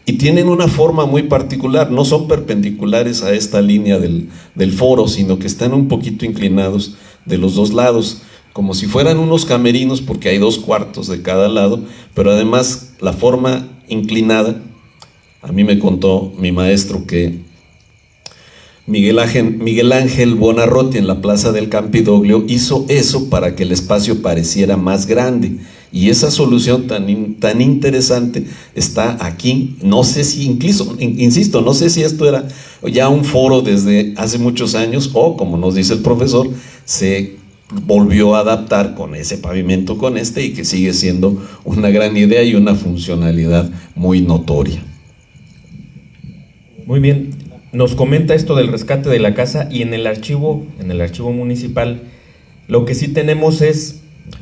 y tienen una forma muy particular, no son perpendiculares a esta línea del foro, sino que están un poquito inclinados de los dos lados, como si fueran unos camerinos, porque hay 2 cuartos de cada lado, pero además la forma inclinada. A mí me contó mi maestro que Miguel Ángel Buonarroti en la Plaza del Campidoglio hizo eso para que el espacio pareciera más grande, y esa solución tan interesante está aquí. No sé si, insisto, no sé si esto era ya un foro desde hace muchos años, o como nos dice el profesor, se volvió a adaptar con ese pavimento, con y que sigue siendo una gran idea y una funcionalidad muy notoria. Muy bien, nos comenta esto del rescate de la casa, y en el archivo municipal lo que sí tenemos es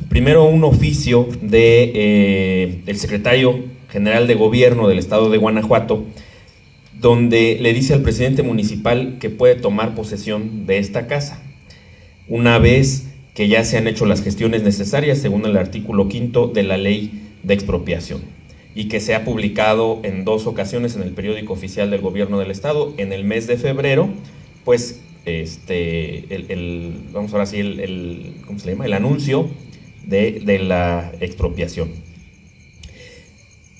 primero un oficio de el secretario general de gobierno del estado de Guanajuato, donde le dice al presidente municipal que puede tomar posesión de esta casa una vez que ya se han hecho las gestiones necesarias según el artículo 5º de la ley de expropiación, y que se ha publicado en 2 ocasiones en el periódico oficial del gobierno del estado. En el mes de febrero, pues vamos ahora sí, ¿cómo se llama? El anuncio de la expropiación.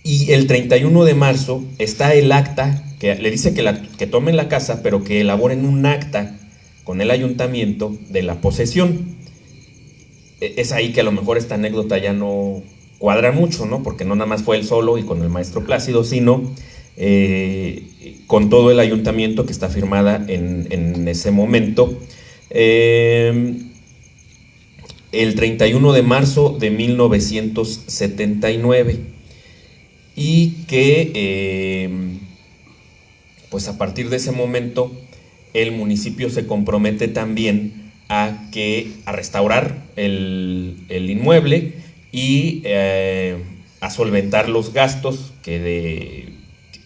Y el 31 de marzo está el acta que le dice que tomen la casa, pero que elaboren un acta con el ayuntamiento de la posesión. Es ahí que a lo mejor esta anécdota ya no cuadra mucho, ¿no? Porque no nada más fue él solo y con el maestro Plácido, sino con todo el ayuntamiento, que está firmada en ese momento. El 31 de marzo de 1979, y que pues a partir de ese momento el municipio se compromete también a restaurar el inmueble y a solventar los gastos que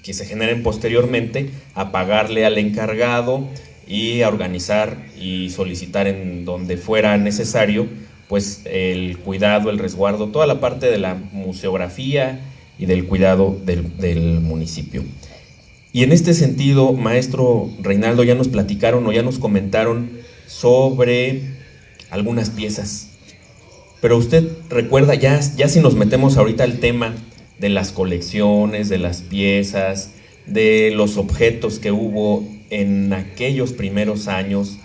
se generen posteriormente, a pagarle al encargado y a organizar y solicitar en donde fuera necesario pues el cuidado, el resguardo, toda la parte de la museografía y del cuidado del municipio. Y en este sentido, maestro Reinaldo, ya nos platicaron o ya nos comentaron sobre algunas piezas, pero usted recuerda, ya si nos metemos ahorita al tema de las colecciones, de las piezas, de los objetos que hubo en aquellos primeros años,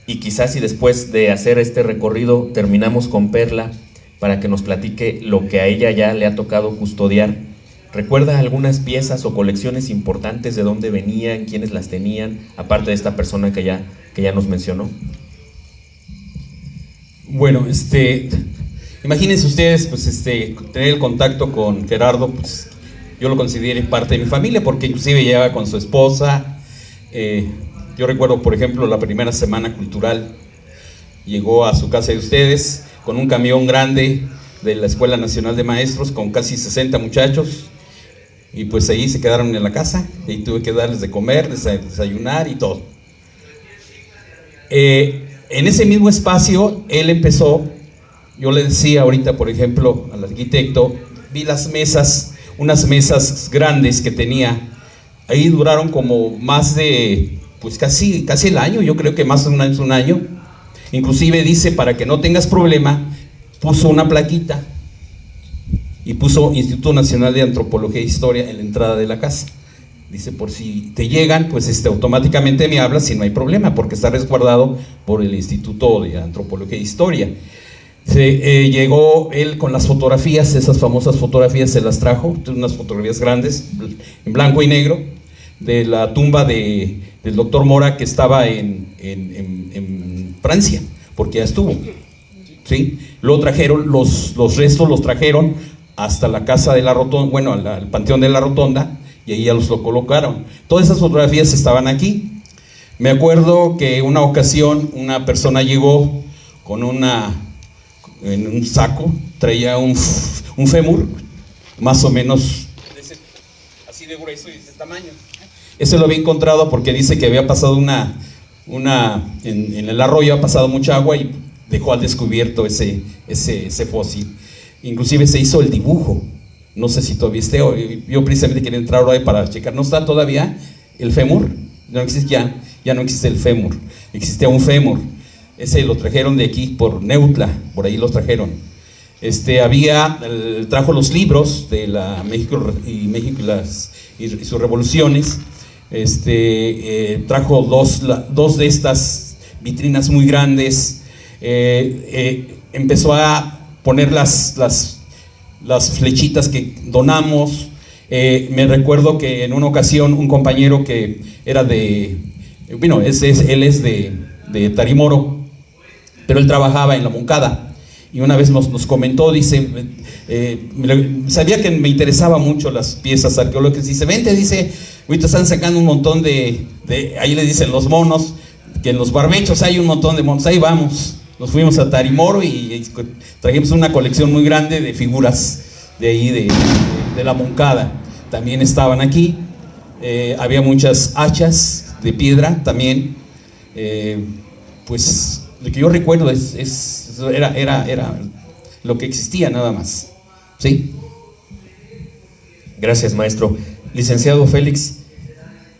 y quizás si después de hacer este recorrido terminamos con Perla para que nos platique lo que a ella ya le ha tocado custodiar. ¿Recuerda algunas piezas o colecciones importantes, de dónde venían, quiénes las tenían, aparte de esta persona que ya nos mencionó? Bueno, imagínense ustedes, pues tener el contacto con Gerardo, pues yo lo consideré parte de mi familia, porque inclusive llegaba con su esposa. Yo recuerdo, por ejemplo, la primera semana cultural, llegó a su casa de ustedes con un camión grande de la Escuela Nacional de Maestros con casi 60 muchachos, y pues ahí se quedaron en la casa, y tuve que darles de comer, desayunar y todo. En ese mismo espacio él empezó, yo le decía ahorita, por ejemplo, al arquitecto, vi las mesas, unas mesas grandes que tenía, ahí duraron como más de, pues casi el año, yo creo que más de un año. Inclusive dice, para que no tengas problema, puso una plaquita y puso Instituto Nacional de Antropología e Historia en la entrada de la casa. Dice, por si te llegan, pues automáticamente me hablas si no hay problema, porque está resguardado por el Instituto de Antropología e Historia. Llegó él con las fotografías, esas famosas fotografías se las trajo, unas fotografías grandes, en blanco y negro, de la tumba del doctor Mora, que estaba en Francia, porque ya estuvo. ¿Sí? Lo trajeron, los restos los trajeron hasta la casa de la Rotonda, bueno, al Panteón de la Rotonda, y ahí ya lo colocaron. Todas esas fotografías estaban aquí. Me acuerdo que una ocasión una persona llegó con en un saco, traía un fémur, más o menos así de grueso y de ese tamaño. Ese lo había encontrado porque dice que había pasado en el arroyo ha pasado mucha agua y dejó al descubierto ese fósil. Inclusive se hizo el dibujo, no sé si todavía esté, yo precisamente quería entrar ahora para checar, ¿no está todavía el fémur? No existe, ya no existe el fémur, existía un fémur. Ese lo trajeron de aquí por Neutla, por ahí los trajeron. Trajo los libros de la México y sus revoluciones. Trajo dos de estas vitrinas muy grandes. Empezó a poner las flechitas que donamos. Me recuerdo que en una ocasión un compañero que era él es de Tarimoro, pero él trabajaba en la Moncada, y una vez nos comentó, dice, sabía que me interesaban mucho las piezas arqueológicas, dice, vente, dice, ahorita están sacando un montón de ahí le dicen los monos, que en los barbechos hay un montón de monos, ahí vamos. Nos fuimos a Tarimoro y trajimos una colección muy grande de figuras de ahí, de la Moncada. También estaban aquí, había muchas hachas de piedra también, pues lo que yo recuerdo era lo que existía nada más. ¿Sí? Gracias, maestro. Licenciado Félix,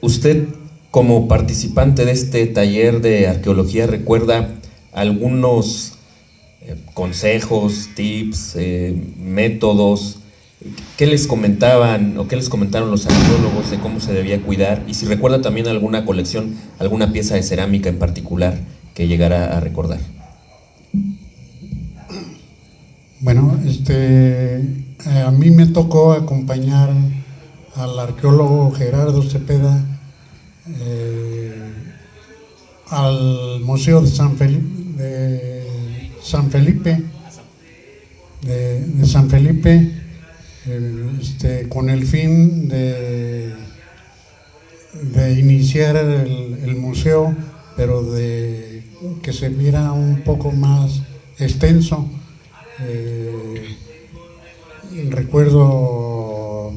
usted como participante de este taller de arqueología, ¿recuerda algunos consejos, tips, métodos? ¿Qué les comentaban o qué les comentaron los arqueólogos de cómo se debía cuidar? Y si recuerda también alguna colección, alguna pieza de cerámica en particular que llegara a recordar. Bueno, a mí me tocó acompañar al arqueólogo Gerardo Cepeda al Museo de San Felipe, con el fin de iniciar el museo, pero de que se viera un poco más extenso. Recuerdo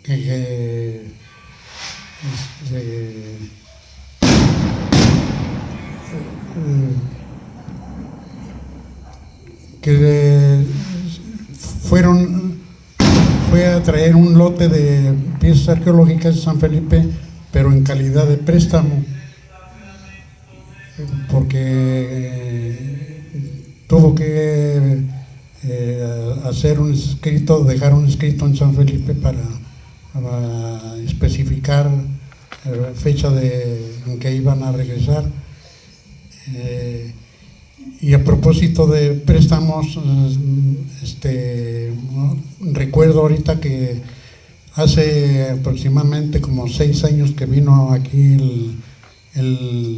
que fue a traer un lote de piezas arqueológicas de San Felipe, pero en calidad de préstamo, porque tuvo que dejar un escrito en San Felipe para especificar fecha en que iban a regresar. Y a propósito de préstamos, recuerdo ahorita que hace aproximadamente como 6 años que vino aquí el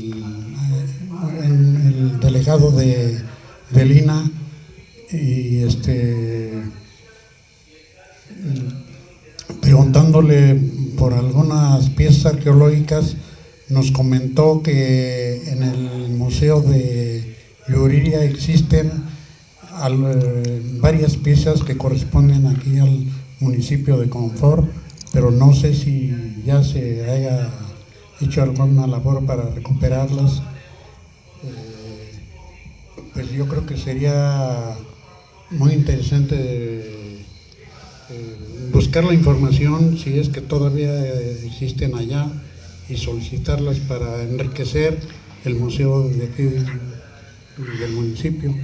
delegado del INAH, y preguntándole por algunas piezas arqueológicas, nos comentó que en el Museo de Yuriria existen varias piezas que corresponden aquí al municipio de Confort, pero no sé si ya se haya hecho alguna labor para recuperarlas. Pues yo creo que sería muy interesante buscar la información, si es que todavía existen allá, y solicitarlas para enriquecer el museo de aquí del municipio.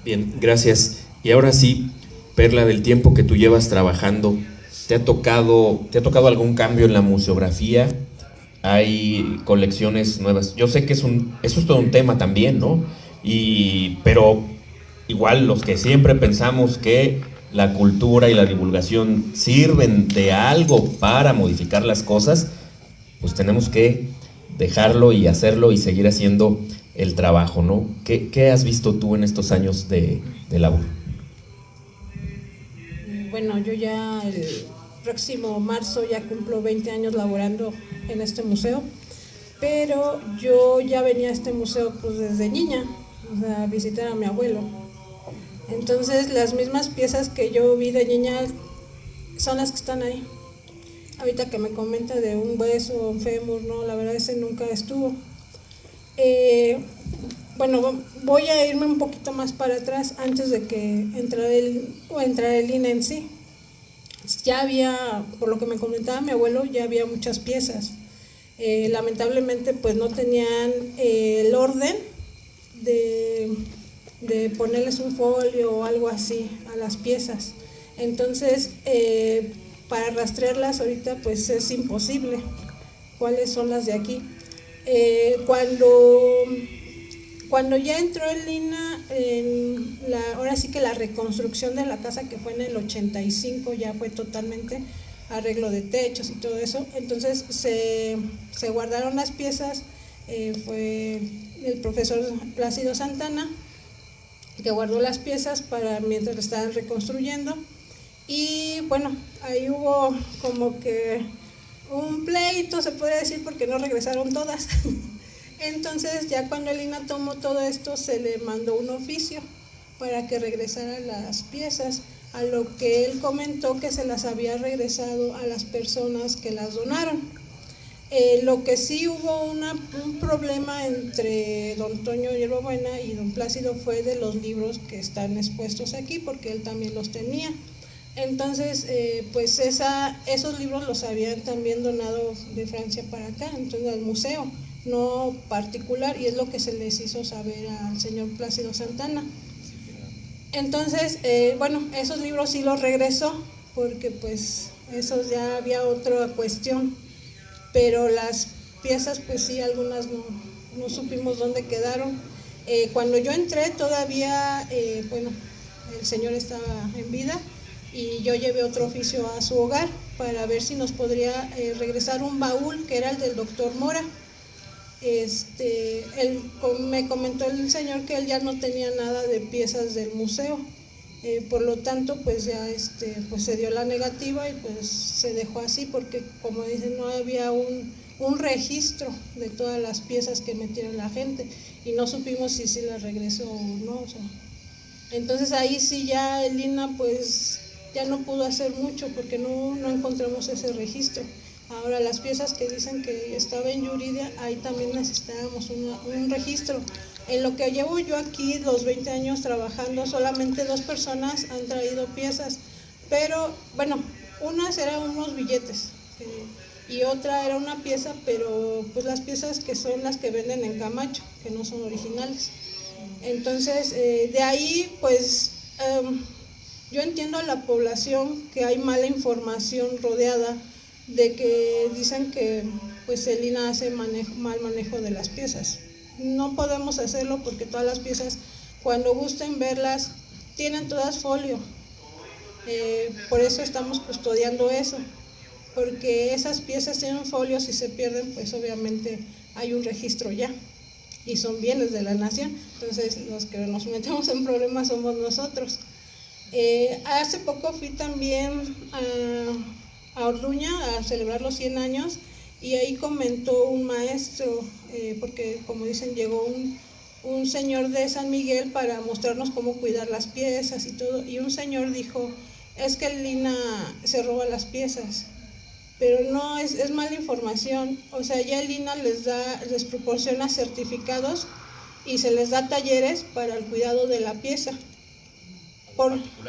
Bien, gracias. Y ahora sí, Perla, del tiempo que tú llevas trabajando, ¿te ha tocado algún cambio en la museografía? hay colecciones nuevas. Yo sé que eso es todo un tema también, ¿no? Pero igual los que siempre pensamos que la cultura y la divulgación sirven de algo para modificar las cosas, pues tenemos que dejarlo y hacerlo y seguir haciendo el trabajo, ¿no? ¿Qué has visto tú en estos años de labor? Bueno, yo ya el próximo marzo ya cumplo 20 años laborando en este museo, pero yo ya venía a este museo pues desde niña, o sea, a visitar a mi abuelo. Entonces las mismas piezas que yo vi de niña son las que están ahí. Ahorita que me comenta de un hueso, un fémur, no, la verdad ese nunca estuvo. Bueno, voy a irme un poquito más para atrás antes de que entrara el INA en sí. Ya había, por lo que me comentaba mi abuelo, ya había muchas piezas. Lamentablemente pues no tenían el orden de ponerles un folio o algo así a las piezas. Entonces, para rastrearlas ahorita pues es imposible. ¿Cuáles son las de aquí? Cuando ya entró el INA, ahora sí que la reconstrucción de la casa, que fue en el 85, ya fue totalmente arreglo de techos y todo eso, entonces se guardaron las piezas, fue el profesor Plácido Santana que guardó las piezas para mientras estaban reconstruyendo, y bueno, ahí hubo como que un pleito, se puede decir, porque no regresaron todas. Entonces ya cuando el INA tomó todo esto, se le mandó un oficio para que regresaran las piezas, a lo que él comentó que se las había regresado a las personas que las donaron. Lo que sí hubo un problema entre don Toño Hierbabuena y don Plácido fue de los libros que están expuestos aquí, porque él también los tenía. Entonces, pues esos libros los habían también donado de Francia para acá, entonces al museo, no particular, y es lo que se les hizo saber al señor Plácido Santana. Entonces, bueno, esos libros sí los regresó, porque pues esos ya había otra cuestión, pero las piezas pues sí, algunas no supimos dónde quedaron. Cuando yo entré todavía, bueno, el señor estaba en vida, y yo llevé otro oficio a su hogar para ver si nos podría regresar un baúl que era el del doctor Mora. Me comentó el señor que él ya no tenía nada de piezas del museo, por lo tanto pues ya pues se dio la negativa y pues se dejó así, porque como dicen, no había un registro de todas las piezas que metieron la gente y no supimos si las regresó o no, o sea. Entonces ahí sí ya el INA pues ya no pudo hacer mucho porque no encontramos ese registro. Ahora las piezas que dicen que estaba en Yuridia, ahí también necesitábamos un registro. En lo que llevo yo aquí los 20 años trabajando, solamente 2 personas han traído piezas, pero bueno, unas eran unos billetes y otra era una pieza, pero pues las piezas que son las que venden en Camacho, que no son originales. Entonces de ahí pues yo entiendo a la población que hay mala información rodeada de que dicen que pues el INA hace mal manejo de las piezas. No podemos hacerlo porque todas las piezas, cuando gusten verlas, tienen todas folio. Por eso estamos custodiando eso, porque esas piezas tienen folio, si se pierden pues obviamente hay un registro ya y son bienes de la nación, entonces los que nos metemos en problemas somos nosotros. Hace poco fui también a Orduña a celebrar los 100 años y ahí comentó un maestro, porque como dicen llegó un señor de San Miguel para mostrarnos cómo cuidar las piezas y todo, y un señor dijo, es que el INA se roba las piezas, pero no, es mala información, o sea ya el INA les proporciona certificados y se les da talleres para el cuidado de la pieza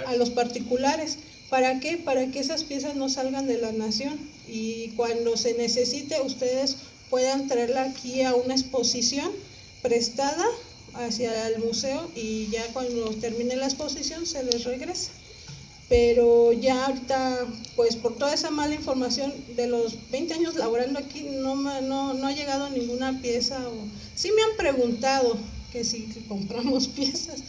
a los particulares. ¿Para qué? Para que esas piezas no salgan de la nación y cuando se necesite ustedes puedan traerla aquí a una exposición prestada hacia el museo y ya cuando termine la exposición se les regresa. pero ya ahorita, pues por toda esa mala información de los 20 años laborando aquí, no ha llegado ninguna pieza. Sí me han preguntado que si compramos piezas,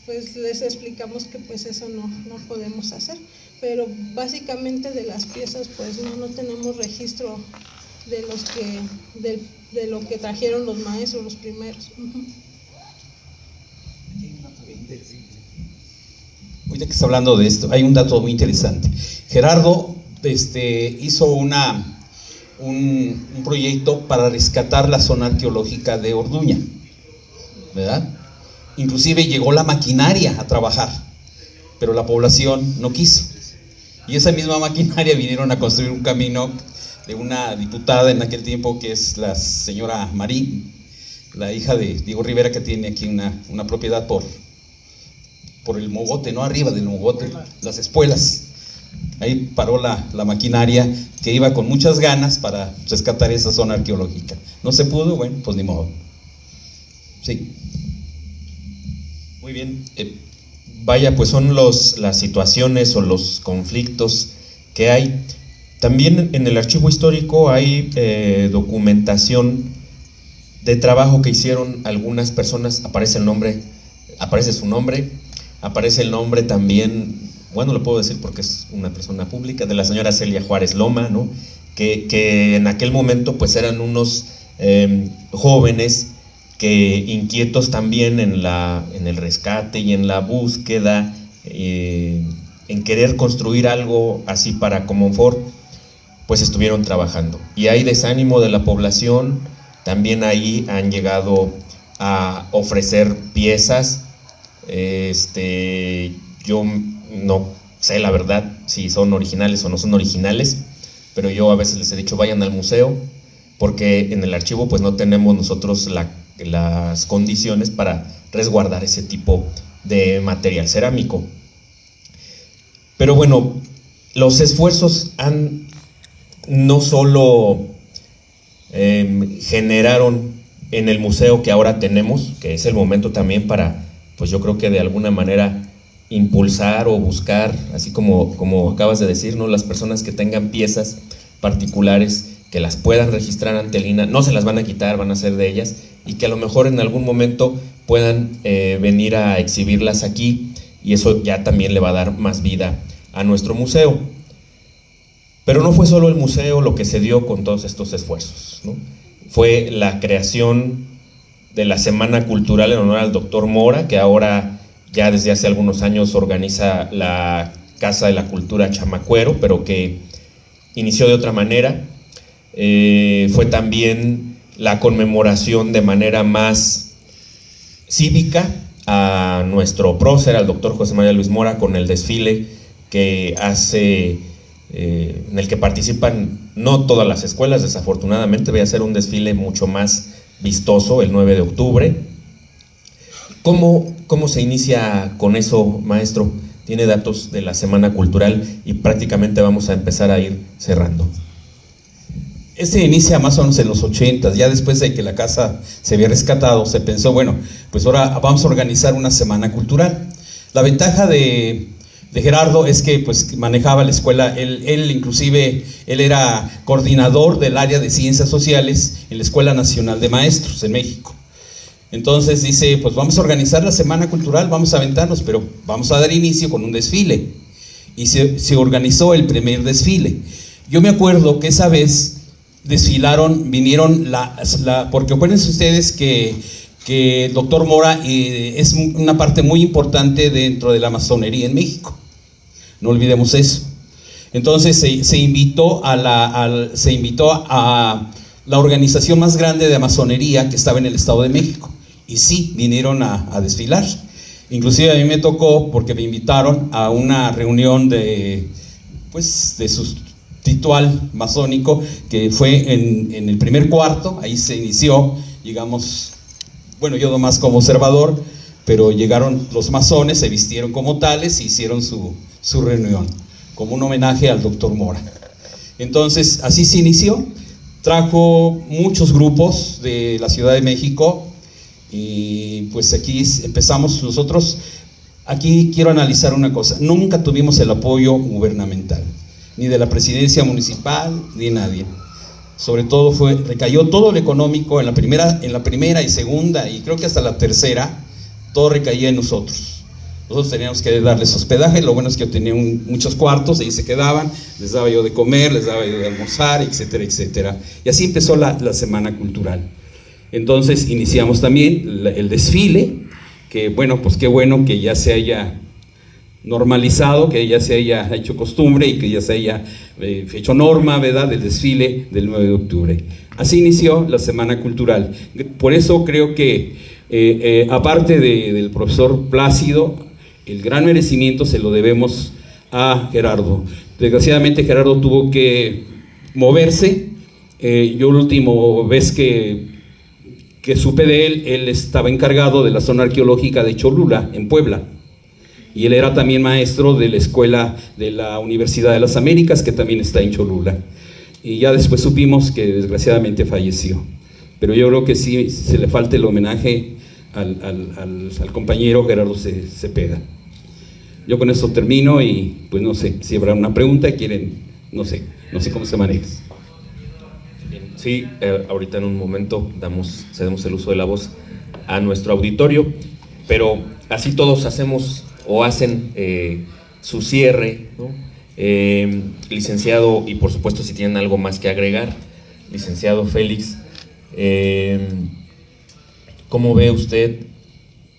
pues les explicamos que pues eso no podemos hacer, pero básicamente de las piezas pues no tenemos registro de de lo que trajeron los maestros, los primeros. Ahorita que está hablando de esto, hay un dato muy interesante. Gerardo hizo un proyecto para rescatar la zona arqueológica de Orduña, ¿verdad? Inclusive llegó la maquinaria a trabajar, pero la población no quiso. Y esa misma maquinaria vinieron a construir un camino de una diputada en aquel tiempo, que es la señora Marín, la hija de Diego Rivera, que tiene aquí una propiedad por el Mogote, no arriba del Mogote, las espuelas. Ahí paró la maquinaria que iba con muchas ganas para rescatar esa zona arqueológica. No se pudo, bueno, pues ni modo. Sí. Muy bien. Vaya, pues son las situaciones o los conflictos que hay. También en el archivo histórico hay documentación de trabajo que hicieron algunas personas. Aparece su nombre, aparece el nombre también, bueno, lo puedo decir porque es una persona pública, de la señora Celia Juárez Loma, ¿no? Que en aquel momento pues eran unos jóvenes que inquietos también en el rescate y en la búsqueda, en querer construir algo así para Comonfort, pues estuvieron trabajando. Y hay desánimo de la población, también ahí han llegado a ofrecer piezas. Yo no sé la verdad si son originales o no son originales, pero yo a veces les he dicho vayan al museo, porque en el archivo pues no tenemos nosotros las condiciones para resguardar ese tipo de material cerámico. Pero bueno, los esfuerzos no solo generaron en el museo que ahora tenemos, que es el momento también para, pues yo creo que de alguna manera impulsar o buscar, así como acabas de decir, ¿no? Las personas que tengan piezas particulares, que las puedan registrar ante el INAH, no se las van a quitar, van a ser de ellas, y que a lo mejor en algún momento puedan venir a exhibirlas aquí, y eso ya también le va a dar más vida a nuestro museo. Pero no fue solo el museo lo que se dio con todos estos esfuerzos, ¿no? Fue la creación de la Semana Cultural en honor al Dr. Mora, que ahora ya desde hace algunos años organiza la Casa de la Cultura Chamacuero, pero que inició de otra manera. Fue también la conmemoración de manera más cívica a nuestro prócer, al doctor José María Luis Mora, con el desfile que hace, en el que participan no todas las escuelas, desafortunadamente. Voy a hacer un desfile mucho más vistoso el 9 de octubre. ¿Cómo se inicia con eso, maestro? Tiene datos de la Semana Cultural y prácticamente vamos a empezar a ir cerrando. Inicia más o menos en los 80s, ya después de que la casa se había rescatado, se pensó, bueno, pues ahora vamos a organizar una semana cultural. La ventaja de Gerardo es que pues manejaba la escuela, él inclusive, él era coordinador del área de ciencias sociales en la Escuela Nacional de Maestros en México. Entonces dice, pues vamos a organizar la semana cultural, vamos a aventarnos, pero vamos a dar inicio con un desfile. Y se organizó el primer desfile. Yo me acuerdo que esa vez vinieron porque acuérdense ustedes que el doctor Mora es una parte muy importante dentro de la masonería en México. No olvidemos eso. Entonces se invitó a la organización más grande de masonería que estaba en el Estado de México. Y sí, vinieron a desfilar. Inclusive a mí me tocó, porque me invitaron a una reunión de su ritual masónico, que fue en el primer cuarto. Ahí se inició, digamos, bueno, yo nomás como observador, pero llegaron los masones, se vistieron como tales e hicieron su reunión, como un homenaje al doctor Mora. Entonces, así se inició. Trajo muchos grupos de la Ciudad de México y pues aquí empezamos nosotros. Aquí quiero analizar una cosa. Nunca tuvimos el apoyo gubernamental, ni de la presidencia municipal, ni de nadie. Sobre todo recayó todo lo económico en la primera y segunda, y creo que hasta la tercera, todo recaía en nosotros. Nosotros teníamos que darles hospedaje. Lo bueno es que yo tenía muchos cuartos, ahí se quedaban, les daba yo de comer, les daba yo de almorzar, etcétera, etcétera. Y así empezó la Semana Cultural. Entonces iniciamos también el desfile, que bueno, pues qué bueno que ya se haya normalizado, que ya se haya hecho costumbre y que ya se haya hecho norma, ¿verdad?, del desfile del 9 de octubre. Así inició la Semana Cultural. Por eso creo que, aparte del profesor Plácido, el gran merecimiento se lo debemos a Gerardo. Desgraciadamente Gerardo tuvo que moverse. Yo la última vez que supe de él estaba encargado de la zona arqueológica de Cholula, en Puebla. Y él era también maestro de la escuela de la Universidad de las Américas, que también está en Cholula. Y ya después supimos que desgraciadamente falleció. Pero yo creo que sí se le falta el homenaje al compañero Gerardo Cepeda. Yo con eso termino y pues no sé si habrá una pregunta, quieren, no sé cómo se maneja. Sí, ahorita en un momento cedemos el uso de la voz a nuestro auditorio, pero así todos hacemos o hacen su cierre, ¿no? Licenciado, y por supuesto si tienen algo más que agregar, licenciado Félix, ¿cómo ve usted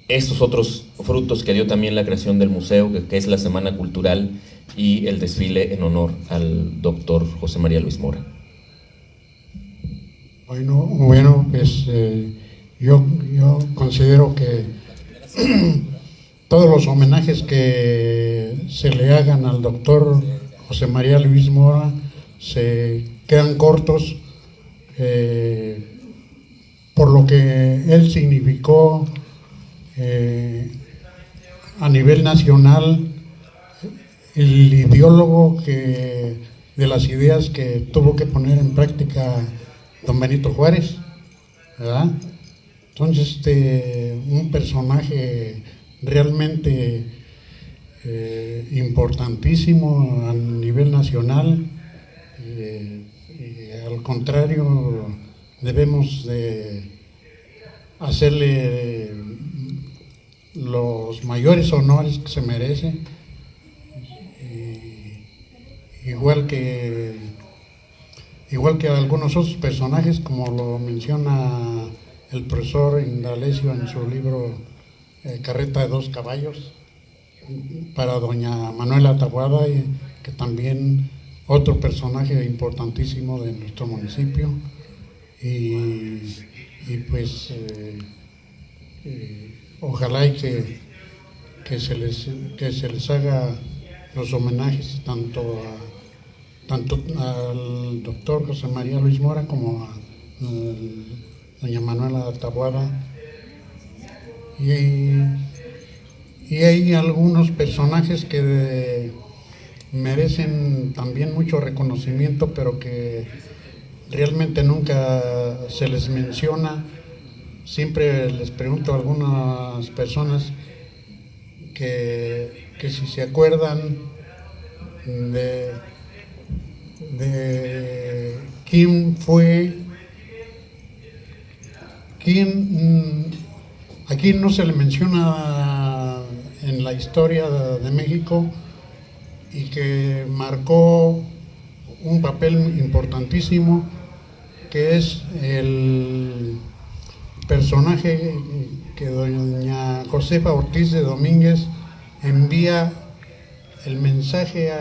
estos otros frutos que dio también la creación del museo, que es la Semana Cultural y el desfile en honor al doctor José María Luis Mora? Bueno, pues yo considero que todos los homenajes que se le hagan al doctor José María Luis Mora se quedan cortos por lo que él significó a nivel nacional, el ideólogo de las ideas que tuvo que poner en práctica don Benito Juárez, ¿verdad? Entonces, un personaje realmente importantísimo a nivel nacional, y al contrario, debemos de hacerle los mayores honores que se merece, igual que algunos otros personajes, como lo menciona el profesor Indalecio en su libro Carreta de dos caballos, para doña Manuela Taboada, que también otro personaje importantísimo de nuestro municipio, y pues ojalá y que se les haga los homenajes tanto al doctor José María Luis Mora como a doña Manuela Taboada. Y hay algunos personajes que merecen también mucho reconocimiento, pero que realmente nunca se les menciona. Siempre les pregunto a algunas personas que si se acuerdan de quién fue, a quién no se le menciona en la historia de México y que marcó un papel importantísimo, que es el personaje que doña Josefa Ortiz de Domínguez envía el mensaje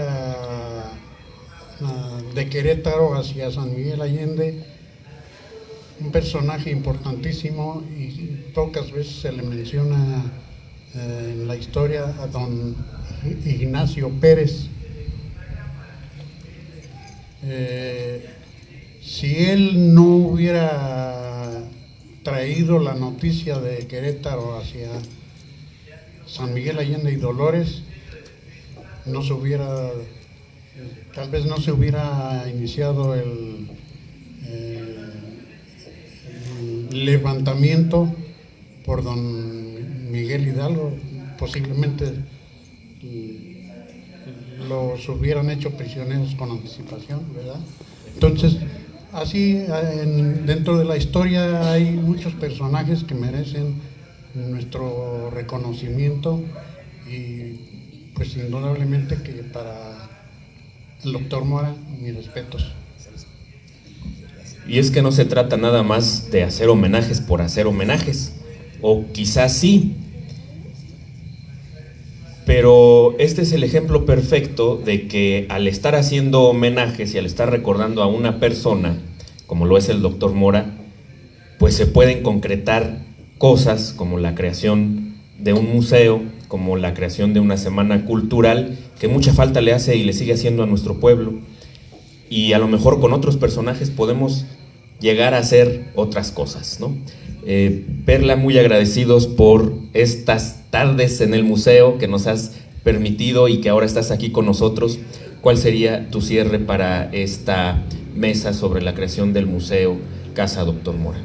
de Querétaro hacia San Miguel Allende, un personaje importantísimo, y pocas veces se le menciona en la historia a don Ignacio Pérez. Si él no hubiera traído la noticia de Querétaro hacia San Miguel Allende y Dolores, tal vez no se hubiera iniciado el levantamiento por don Miguel Hidalgo, posiblemente los hubieran hecho prisioneros con anticipación, ¿verdad? Entonces, así dentro de la historia hay muchos personajes que merecen nuestro reconocimiento y pues indudablemente que para el doctor Mora, mis respetos. Y es que no se trata nada más de hacer homenajes por hacer homenajes, o quizás sí, pero este es el ejemplo perfecto de que al estar haciendo homenajes y al estar recordando a una persona, como lo es el doctor Mora, pues se pueden concretar cosas como la creación de un museo, como la creación de una semana cultural, que mucha falta le hace y le sigue haciendo a nuestro pueblo. Y a lo mejor con otros personajes podemos llegar a hacer otras cosas, ¿no? Perla, muy agradecidos por estas tardes en el museo que nos has permitido y que ahora estás aquí con nosotros. ¿Cuál sería tu cierre para esta mesa sobre la creación del Museo Casa Doctor Mora?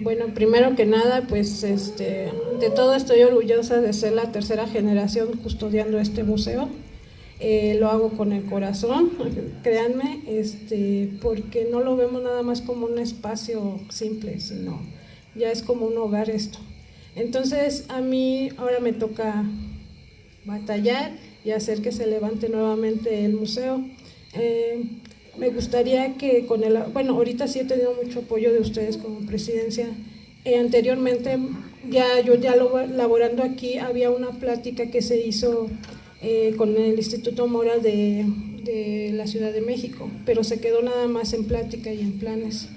Bueno, primero que nada, pues de todo estoy orgullosa de ser la tercera generación custodiando este museo. Lo hago con el corazón, créanme, porque no lo vemos nada más como un espacio simple, sino ya es como un hogar esto. Entonces a mí ahora me toca batallar y hacer que se levante nuevamente el museo. Me gustaría que ahorita sí he tenido mucho apoyo de ustedes como presidencia. Anteriormente, yo laborando aquí, había una plática que se hizo con el Instituto Mora de la Ciudad de México, pero se quedó nada más en plática y en planes.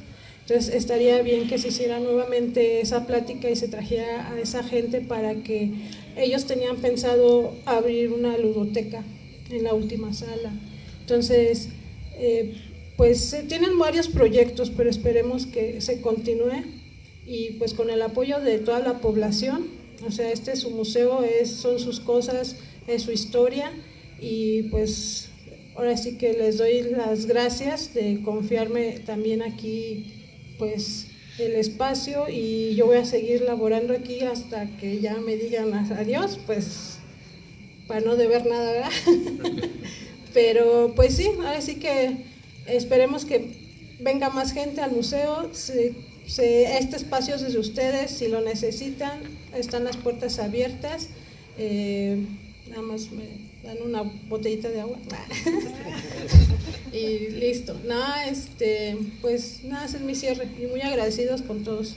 Entonces estaría bien que se hiciera nuevamente esa plática y se trajera a esa gente para que ellos tenían pensado abrir una ludoteca en la última sala. Entonces, pues tienen varios proyectos, pero esperemos que se continúe y pues con el apoyo de toda la población. O sea, este es su museo, son sus cosas, es su historia y pues ahora sí que les doy las gracias de confiarme también aquí pues el espacio y yo voy a seguir laborando aquí hasta que ya me digan adiós, pues para no deber nada, ¿verdad? Pero pues sí, ahora sí que esperemos que venga más gente al museo. Este espacio es de ustedes, si lo necesitan, están las puertas abiertas. Nada más me dan una botellita de agua y listo. Pues nada, ese es mi cierre y muy agradecidos con todos.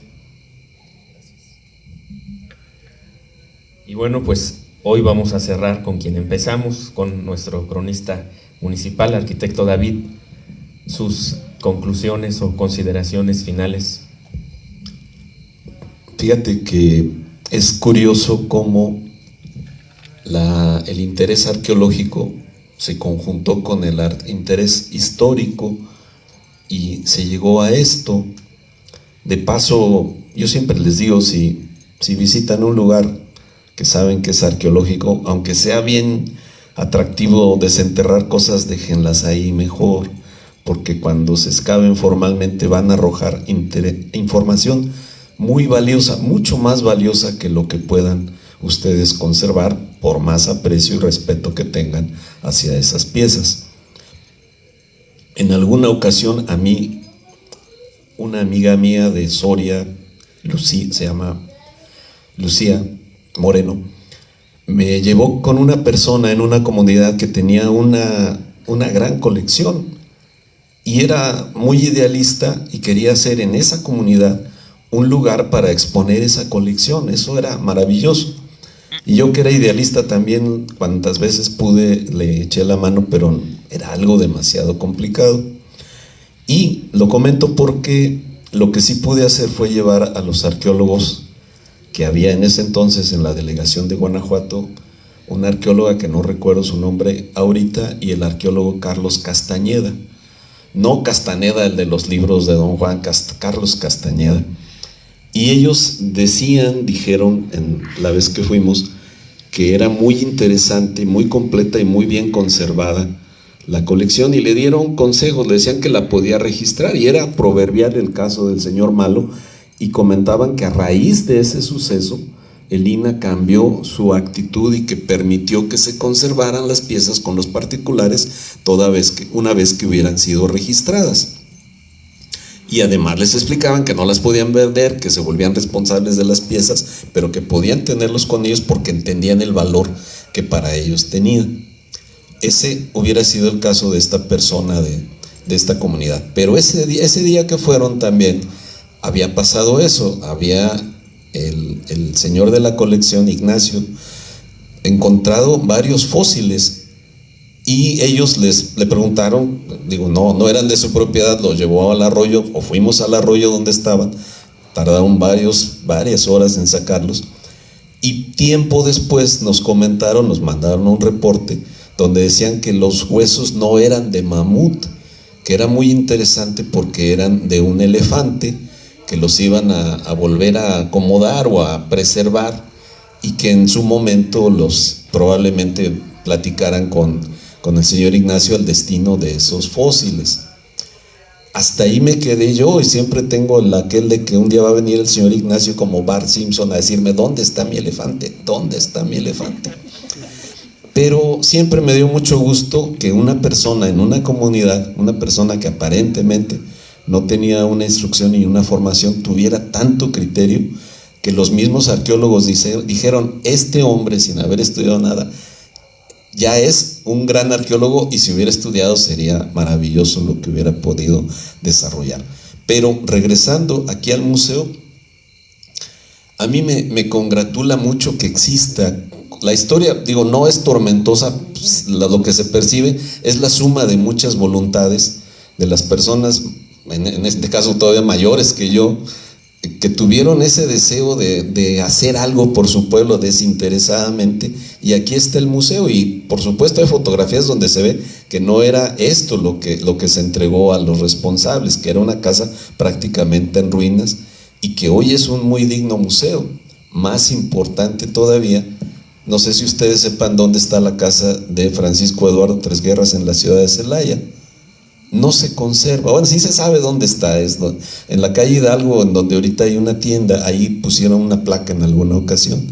Y bueno, pues hoy vamos a cerrar con quien empezamos, con nuestro cronista municipal, arquitecto David, sus conclusiones o consideraciones finales. Fíjate que es curioso cómo el interés arqueológico se conjuntó con el interés histórico y se llegó a esto. De paso, yo siempre les digo, si visitan un lugar que saben que es arqueológico, aunque sea bien atractivo desenterrar cosas, déjenlas ahí mejor, porque cuando se excaven formalmente van a arrojar información muy valiosa, mucho más valiosa que lo que puedan ustedes conservar, por más aprecio y respeto que tengan hacia esas piezas. En alguna ocasión a mí, una amiga mía de Soria, se llama Lucía Moreno, me llevó con una persona en una comunidad que tenía una gran colección y era muy idealista y quería hacer en esa comunidad un lugar para exponer esa colección. Eso era maravilloso. Y yo, que era idealista también, cuantas veces pude le eché la mano, pero era algo demasiado complicado. Y lo comento porque lo que sí pude hacer fue llevar a los arqueólogos que había en ese entonces en la delegación de Guanajuato, una arqueóloga que no recuerdo su nombre ahorita, y el arqueólogo Carlos Castañeda. No Castaneda, el de los libros de Don Juan, Carlos Castañeda. Y ellos dijeron en la vez que fuimos, que era muy interesante, muy completa y muy bien conservada la colección, y le dieron consejos, le decían que la podía registrar, y era proverbial el caso del señor Malo, y comentaban que a raíz de ese suceso el INAH cambió su actitud y que permitió que se conservaran las piezas con los particulares una vez que hubieran sido registradas. Y además les explicaban que no las podían vender, que se volvían responsables de las piezas, pero que podían tenerlos con ellos porque entendían el valor que para ellos tenían. Ese hubiera sido el caso de esta persona de esta comunidad. Pero ese día que fueron también había pasado eso. Había el señor de la colección, Ignacio, encontrado varios fósiles y ellos le preguntaron, no eran de su propiedad, los llevó al arroyo, o fuimos al arroyo donde estaban, tardaron varias horas en sacarlos, y tiempo después nos mandaron un reporte donde decían que los huesos no eran de mamut, que era muy interesante porque eran de un elefante, que los iban a volver a acomodar o a preservar, y que en su momento los probablemente platicaran con el señor Ignacio el destino de esos fósiles. Hasta ahí me quedé yo, y siempre tengo aquel de que un día va a venir el señor Ignacio como Bart Simpson a decirme: ¿dónde está mi elefante? ¿Dónde está mi elefante? Pero siempre me dio mucho gusto que una persona en una comunidad, una persona que aparentemente no tenía una instrucción ni una formación, tuviera tanto criterio, que los mismos arqueólogos dijeron: este hombre, sin haber estudiado nada, ya es un gran arqueólogo, y si hubiera estudiado sería maravilloso lo que hubiera podido desarrollar. Pero regresando aquí al museo, a mí me congratula mucho que exista. La historia, no es tormentosa, lo que se percibe es la suma de muchas voluntades de las personas, en este caso todavía mayores que yo, que tuvieron ese deseo de hacer algo por su pueblo desinteresadamente, y aquí está el museo, y por supuesto hay fotografías donde se ve que no era esto lo que se entregó a los responsables, que era una casa prácticamente en ruinas, y que hoy es un muy digno museo. Más importante todavía, no sé si ustedes sepan dónde está la casa de Francisco Eduardo Tres Guerras en la ciudad de Celaya. No se conserva. Bueno, sí se sabe dónde está, es en la calle Hidalgo, en donde ahorita hay una tienda. Ahí pusieron una placa en alguna ocasión,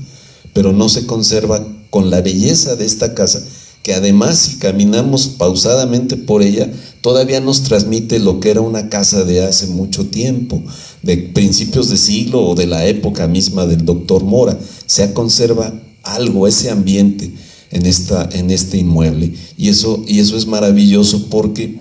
pero no se conserva con la belleza de esta casa, que además, si caminamos pausadamente por ella, todavía nos transmite lo que era una casa de hace mucho tiempo, de principios de siglo o de la época misma del doctor Mora. Se conserva algo, ese ambiente en este inmueble, y eso es maravilloso, porque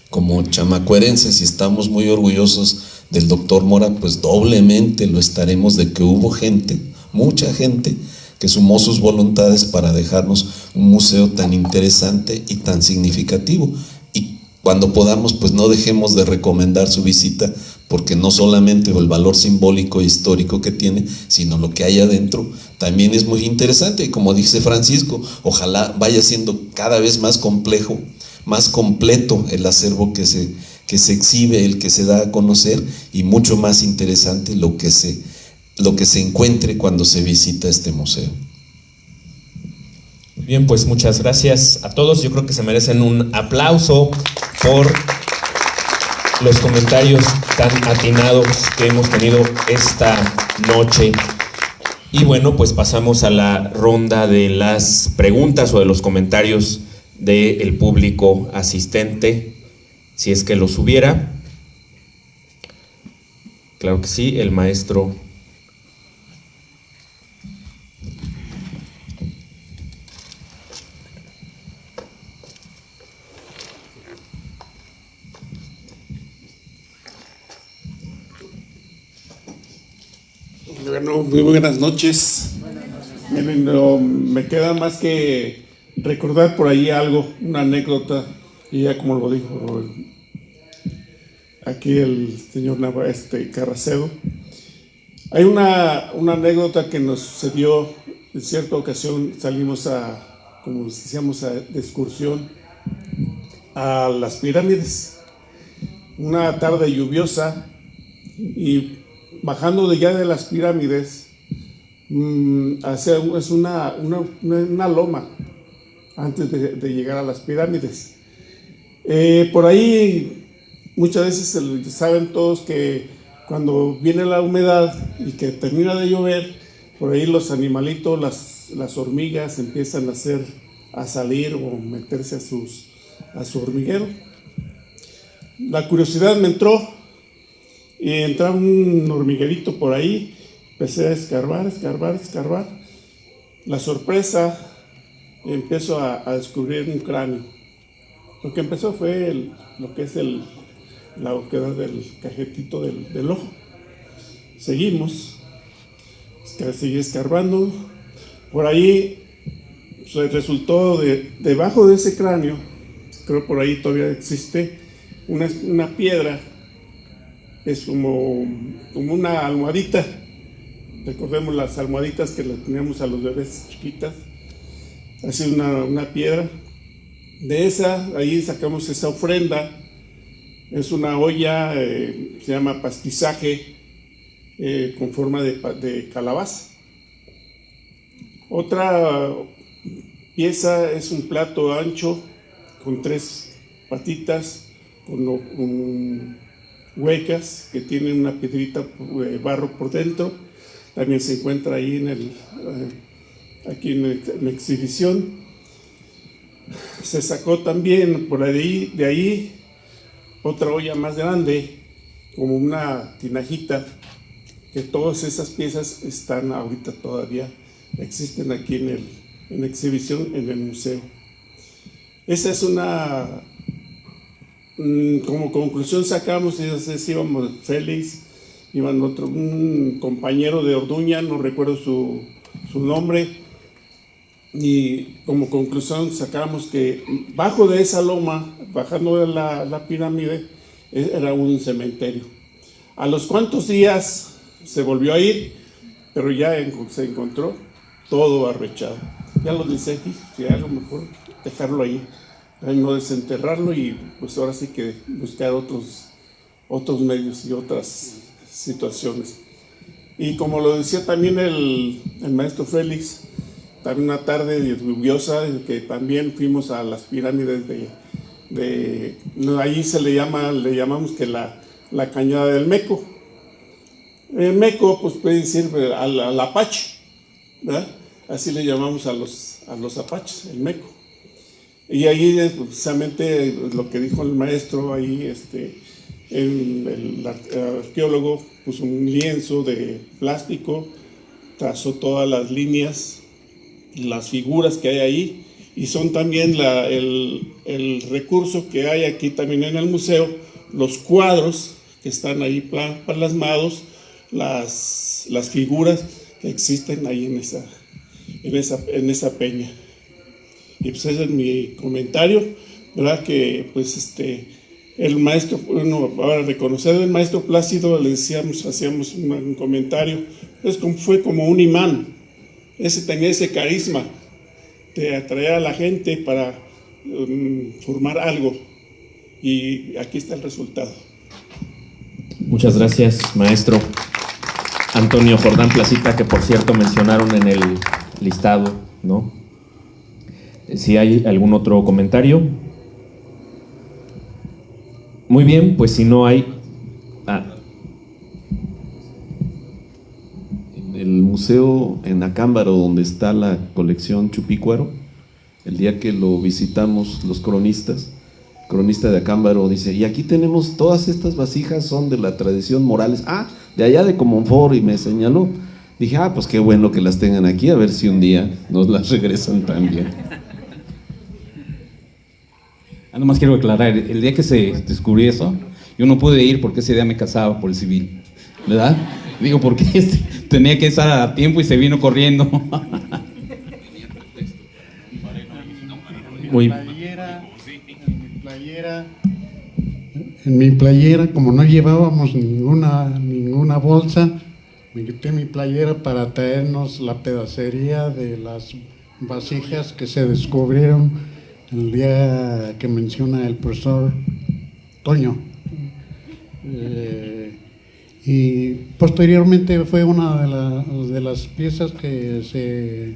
como chamacuerenses, y estamos muy orgullosos del doctor Mora, pues doblemente lo estaremos de que hubo gente, mucha gente, que sumó sus voluntades para dejarnos un museo tan interesante y tan significativo. Y cuando podamos, pues no dejemos de recomendar su visita, porque no solamente el valor simbólico e histórico que tiene, sino lo que hay adentro también es muy interesante. Y como dice Francisco, ojalá vaya siendo cada vez más complejo, más completo el acervo que se exhibe, el que se da a conocer, y mucho más interesante lo que se encuentre cuando se visita este museo. Bien, pues muchas gracias a todos. Yo creo que se merecen un aplauso por los comentarios tan atinados que hemos tenido esta noche. Y bueno, pues pasamos a la ronda de las preguntas o de los comentarios del público asistente, si es que los hubiera. Claro que sí, el maestro. Bueno, muy buenas noches. Miren, no, me queda más que recordar por ahí algo, una anécdota, y ya como lo dijo aquí el señor Carracedo. Hay una anécdota que nos sucedió en cierta ocasión. Salimos como decíamos, de excursión a las pirámides, una tarde lluviosa, y bajando ya de las pirámides, es una loma antes de llegar a las pirámides. Por ahí muchas veces saben todos que Cuando viene la humedad y que termina de llover, por ahí los animalitos, las hormigas empiezan a salir o meterse a su hormiguero. La curiosidad me entró y entraba un hormiguerito por ahí, empecé a escarbar. La sorpresa, empiezo a descubrir un cráneo. Lo que empezó fue lo que es la oquedad del cajetito del ojo. Seguí escarbando. Por ahí resultó debajo de ese cráneo, creo por ahí todavía existe, una piedra. Es como una almohadita. Recordemos las almohaditas que le teníamos a los bebés chiquitas. Así una piedra. De ahí sacamos esa ofrenda. Es una olla, se llama pastizaje, con forma de calabaza. Otra pieza es un plato ancho con 3 patitas, con huecas que tienen una piedrita de barro por dentro. También se encuentra ahí aquí en la exhibición. Se sacó también de ahí otra olla más grande, como una tinajita, que todas esas piezas están ahorita todavía, existen aquí en la exhibición en el museo. Esa es como conclusión sacamos, íbamos Félix, un compañero de Orduña, no recuerdo su nombre, y como conclusión sacamos que bajo de esa loma, bajando de la pirámide, era un cementerio. A los cuantos días se volvió a ir, pero ya se encontró todo arrechado. Ya lo dice aquí, que a lo mejor dejarlo ahí, no desenterrarlo y pues ahora sí que buscar otros medios y otras situaciones. Y como lo decía también el maestro Félix, también una tarde lluviosa, que también fuimos a las pirámides ahí le llamamos que la cañada del Meco. El Meco, pues puede decir al Apache, ¿verdad? Así le llamamos a los apaches, el Meco. Y ahí precisamente lo que dijo el maestro ahí, el arqueólogo puso un lienzo de plástico, trazó todas las líneas, las figuras que hay ahí, y son también el recurso que hay aquí también en el museo, los cuadros que están ahí plasmados, las figuras que existen ahí en esa peña. Y pues ese es mi comentario, ¿verdad? Que pues el maestro, para reconocer al maestro Plácido, hacíamos un comentario, fue como un imán. Tenía ese carisma de atraer a la gente para formar algo, y aquí está el resultado. Muchas gracias, maestro Antonio Jordán Placita, que por cierto mencionaron en el listado, ¿no? Si hay algún otro comentario. Muy bien, pues si no hay... El museo en Acámbaro, donde está la colección Chupicuaro, el día que lo visitamos los cronistas, el cronista de Acámbaro dice, y aquí tenemos todas estas vasijas, son de la tradición Morales, de allá de Comonfort, y me señaló. Dije, pues qué bueno que las tengan aquí, a ver si un día nos las regresan también. Nomás quiero aclarar, el día que se descubrió eso, yo no pude ir porque ese día me casaba por el civil, ¿verdad? Digo, porque tenía que estar a tiempo y se vino corriendo. En mi playera, como no llevábamos ninguna bolsa, me quité mi playera para traernos la pedacería de las vasijas que se descubrieron el día que menciona el profesor Toño. Y posteriormente fue una de las piezas que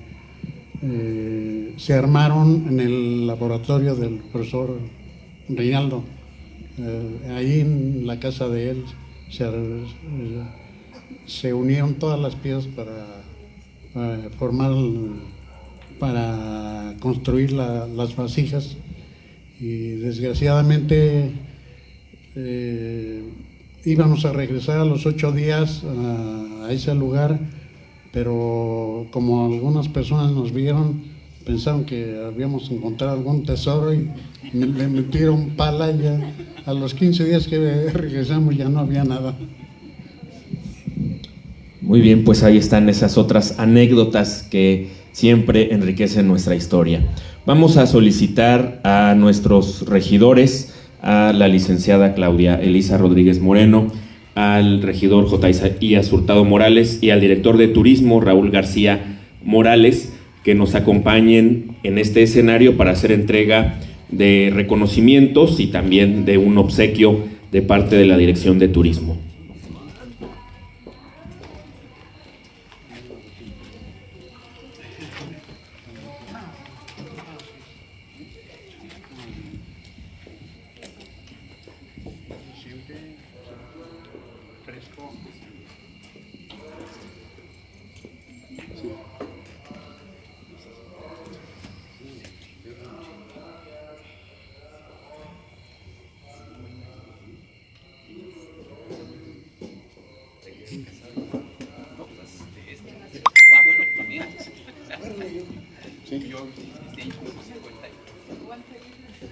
se armaron en el laboratorio del profesor Reinaldo. Ahí en la casa de él se unieron todas las piezas para construir las vasijas, y desgraciadamente íbamos a regresar a los 8 días a ese lugar, pero como algunas personas nos vieron, pensaron que habíamos encontrado algún tesoro y le metieron pala, y ya a los 15 días que regresamos ya no había nada. Muy bien, pues ahí están esas otras anécdotas que siempre enriquecen nuestra historia. Vamos a solicitar a nuestros regidores, a la licenciada Claudia Elisa Rodríguez Moreno, al regidor J. Isaías Hurtado Morales y al director de turismo Raúl García Morales, que nos acompañen en este escenario para hacer entrega de reconocimientos y también de un obsequio de parte de la Dirección de Turismo.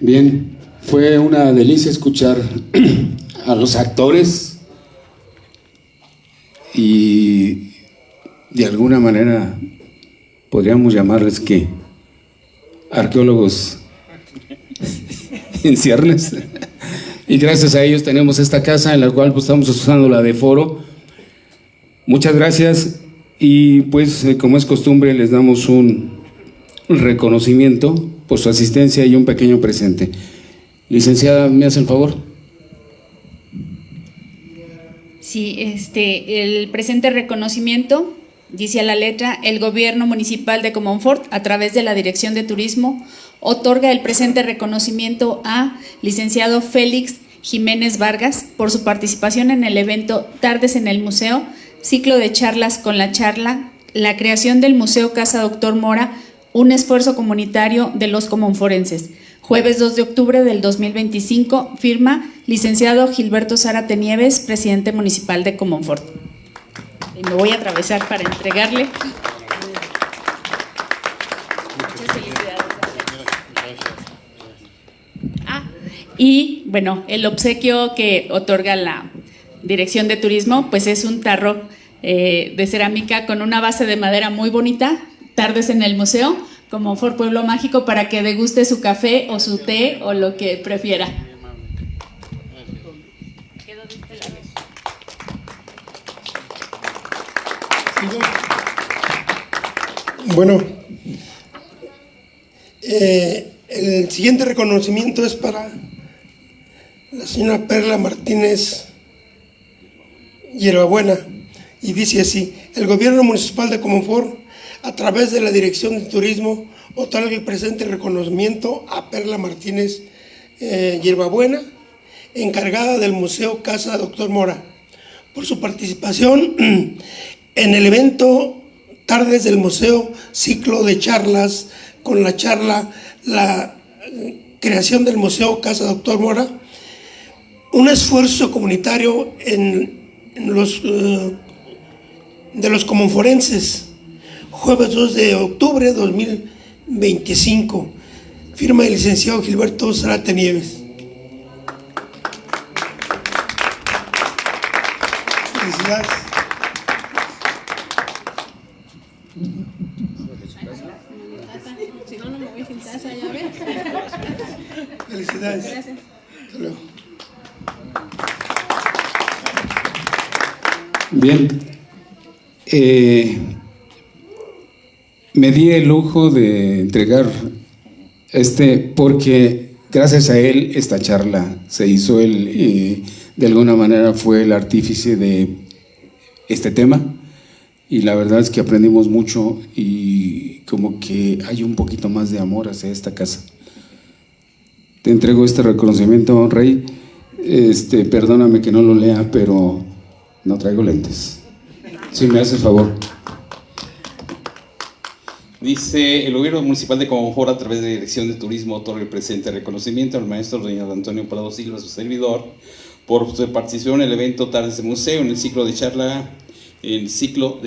Bien, fue una delicia escuchar a los actores y de alguna manera podríamos llamarles que arqueólogos en ciernes, y gracias a ellos tenemos esta casa en la cual pues, estamos usando la de foro. Muchas gracias, y pues como es costumbre les damos un reconocimiento por su asistencia y un pequeño presente. Licenciada, ¿me hace el favor? Sí, el presente reconocimiento dice a la letra: el Gobierno Municipal de Comonfort, a través de la Dirección de Turismo, otorga el presente reconocimiento a licenciado Félix Jiménez Vargas por su participación en el evento Tardes en el Museo, ciclo de charlas con la charla, la creación del Museo Casa Doctor Mora, un esfuerzo comunitario de los comonforenses. Jueves 2 de octubre del 2025, firma licenciado Gilberto Zárate Nieves, presidente municipal de Comonfort. Y me voy a atravesar para entregarle. Muchas felicidades. Y bueno, el obsequio que otorga la Dirección de Turismo, pues es un tarro de cerámica con una base de madera muy bonita. Tardes en el Museo, Comonfort Pueblo Mágico, para que deguste su café o su té o lo que prefiera. Bueno, el siguiente reconocimiento es para la señora Perla Martínez Hierbabuena, y dice así: el Gobierno Municipal de Comonfort, a través de la Dirección de Turismo, otorga el presente reconocimiento a Perla Martínez Hierbabuena, encargada del Museo Casa Doctor Mora, por su participación en el evento Tardes del Museo, ciclo de charlas con la charla La creación del Museo Casa Doctor Mora, un esfuerzo comunitario de los comonforenses. Jueves 2 de octubre de 2025, firma el licenciado Gilberto Zárate Nieves. Felicidades. Si no, no me voy sin taza, ya ves. Felicidades. Gracias. Hasta luego. Bien. Me di el lujo de entregar porque gracias a él esta charla se hizo. Él de alguna manera fue el artífice de este tema, y la verdad es que aprendimos mucho y como que hay un poquito más de amor hacia esta casa. Te entrego este reconocimiento, Rey. Perdóname que no lo lea, pero No traigo lentes. Si me hace el favor. Dice: el gobierno municipal de Comonfort, a través de la Dirección de Turismo, otorga el presente reconocimiento al maestro Reinaldo Antonio Prado Silva, su servidor, por su participación en el evento Tardes de Museo, en el ciclo de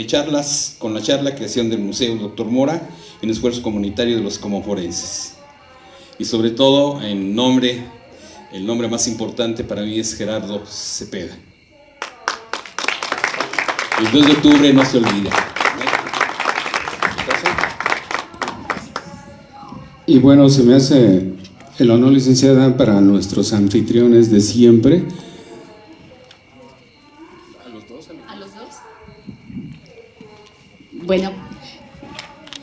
charlas con la charla Creación del Museo Dr. Mora, en esfuerzo comunitario de los comonforenses. Y sobre todo, el nombre más importante para mí es Gerardo Cepeda. El 2 de octubre no se olvida. Y bueno, se me hace el honor, licenciada, para nuestros anfitriones de siempre. ¿A los dos? Bueno,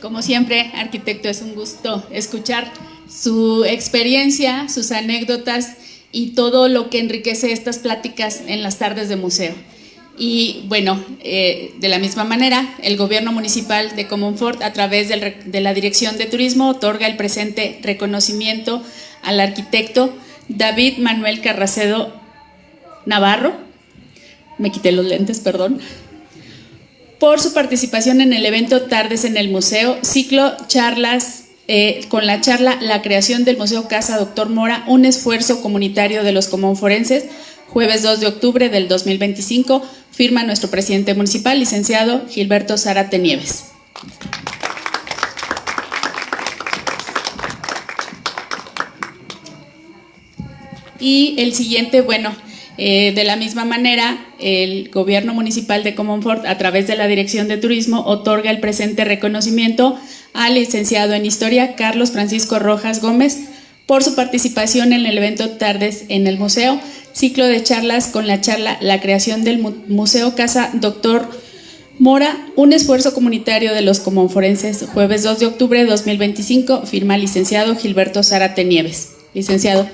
como siempre, arquitecto, es un gusto escuchar su experiencia, sus anécdotas y todo lo que enriquece estas pláticas en las tardes de museo. Y bueno, de la misma manera, el gobierno municipal de Comonfort, a través de la Dirección de Turismo, otorga el presente reconocimiento al arquitecto David Manuel Carracedo Navarro, me quité los lentes, perdón, por su participación en el evento Tardes en el Museo, ciclo charlas con la charla La creación del Museo Casa Dr. Mora, un esfuerzo comunitario de los comonforenses, jueves 2 de octubre del 2025, firma nuestro presidente municipal, licenciado Gilberto Zárate Nieves. Y el siguiente, bueno, de la misma manera, el gobierno municipal de Comonfort, a través de la Dirección de Turismo, otorga el presente reconocimiento al licenciado en Historia Carlos Francisco Rojas Gómez por su participación en el evento Tardes en el Museo, ciclo de charlas con la charla La creación del Museo Casa Dr. Mora, un esfuerzo comunitario de los comonforenses, jueves 2 de octubre de 2025, firma licenciado Gilberto Zárate Nieves. Licenciado.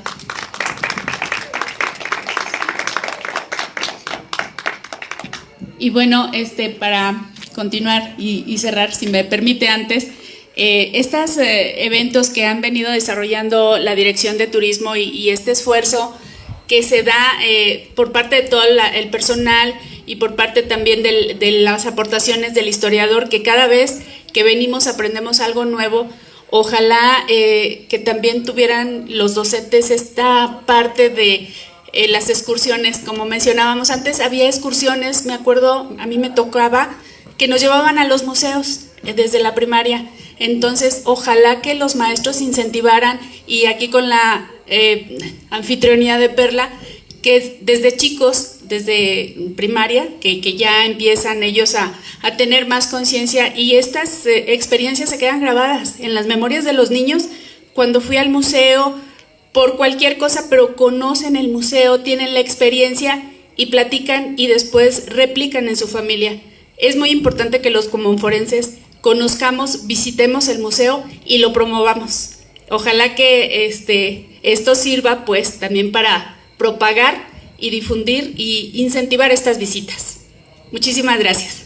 Y bueno, para continuar y cerrar, si me permite antes, estos eventos que han venido desarrollando la Dirección de Turismo y este esfuerzo que se da por parte de todo el personal y por parte también de las aportaciones del historiador, que cada vez que venimos aprendemos algo nuevo. Ojalá que también tuvieran los docentes esta parte de las excursiones. Como mencionábamos antes, había excursiones, me acuerdo, a mí me tocaba, que nos llevaban a los museos desde la primaria. Entonces, ojalá que los maestros incentivaran, y aquí con la anfitrionía de Perla, que desde chicos, desde primaria, que ya empiezan ellos a tener más conciencia, y estas experiencias se quedan grabadas en las memorias de los niños. Cuando fui al museo, por cualquier cosa, pero conocen el museo, tienen la experiencia y platican y después replican en su familia. Es muy importante que los comonforenses conozcamos, visitemos el museo y lo promovamos. Ojalá que esto sirva pues también para propagar y difundir y incentivar estas visitas. Muchísimas gracias.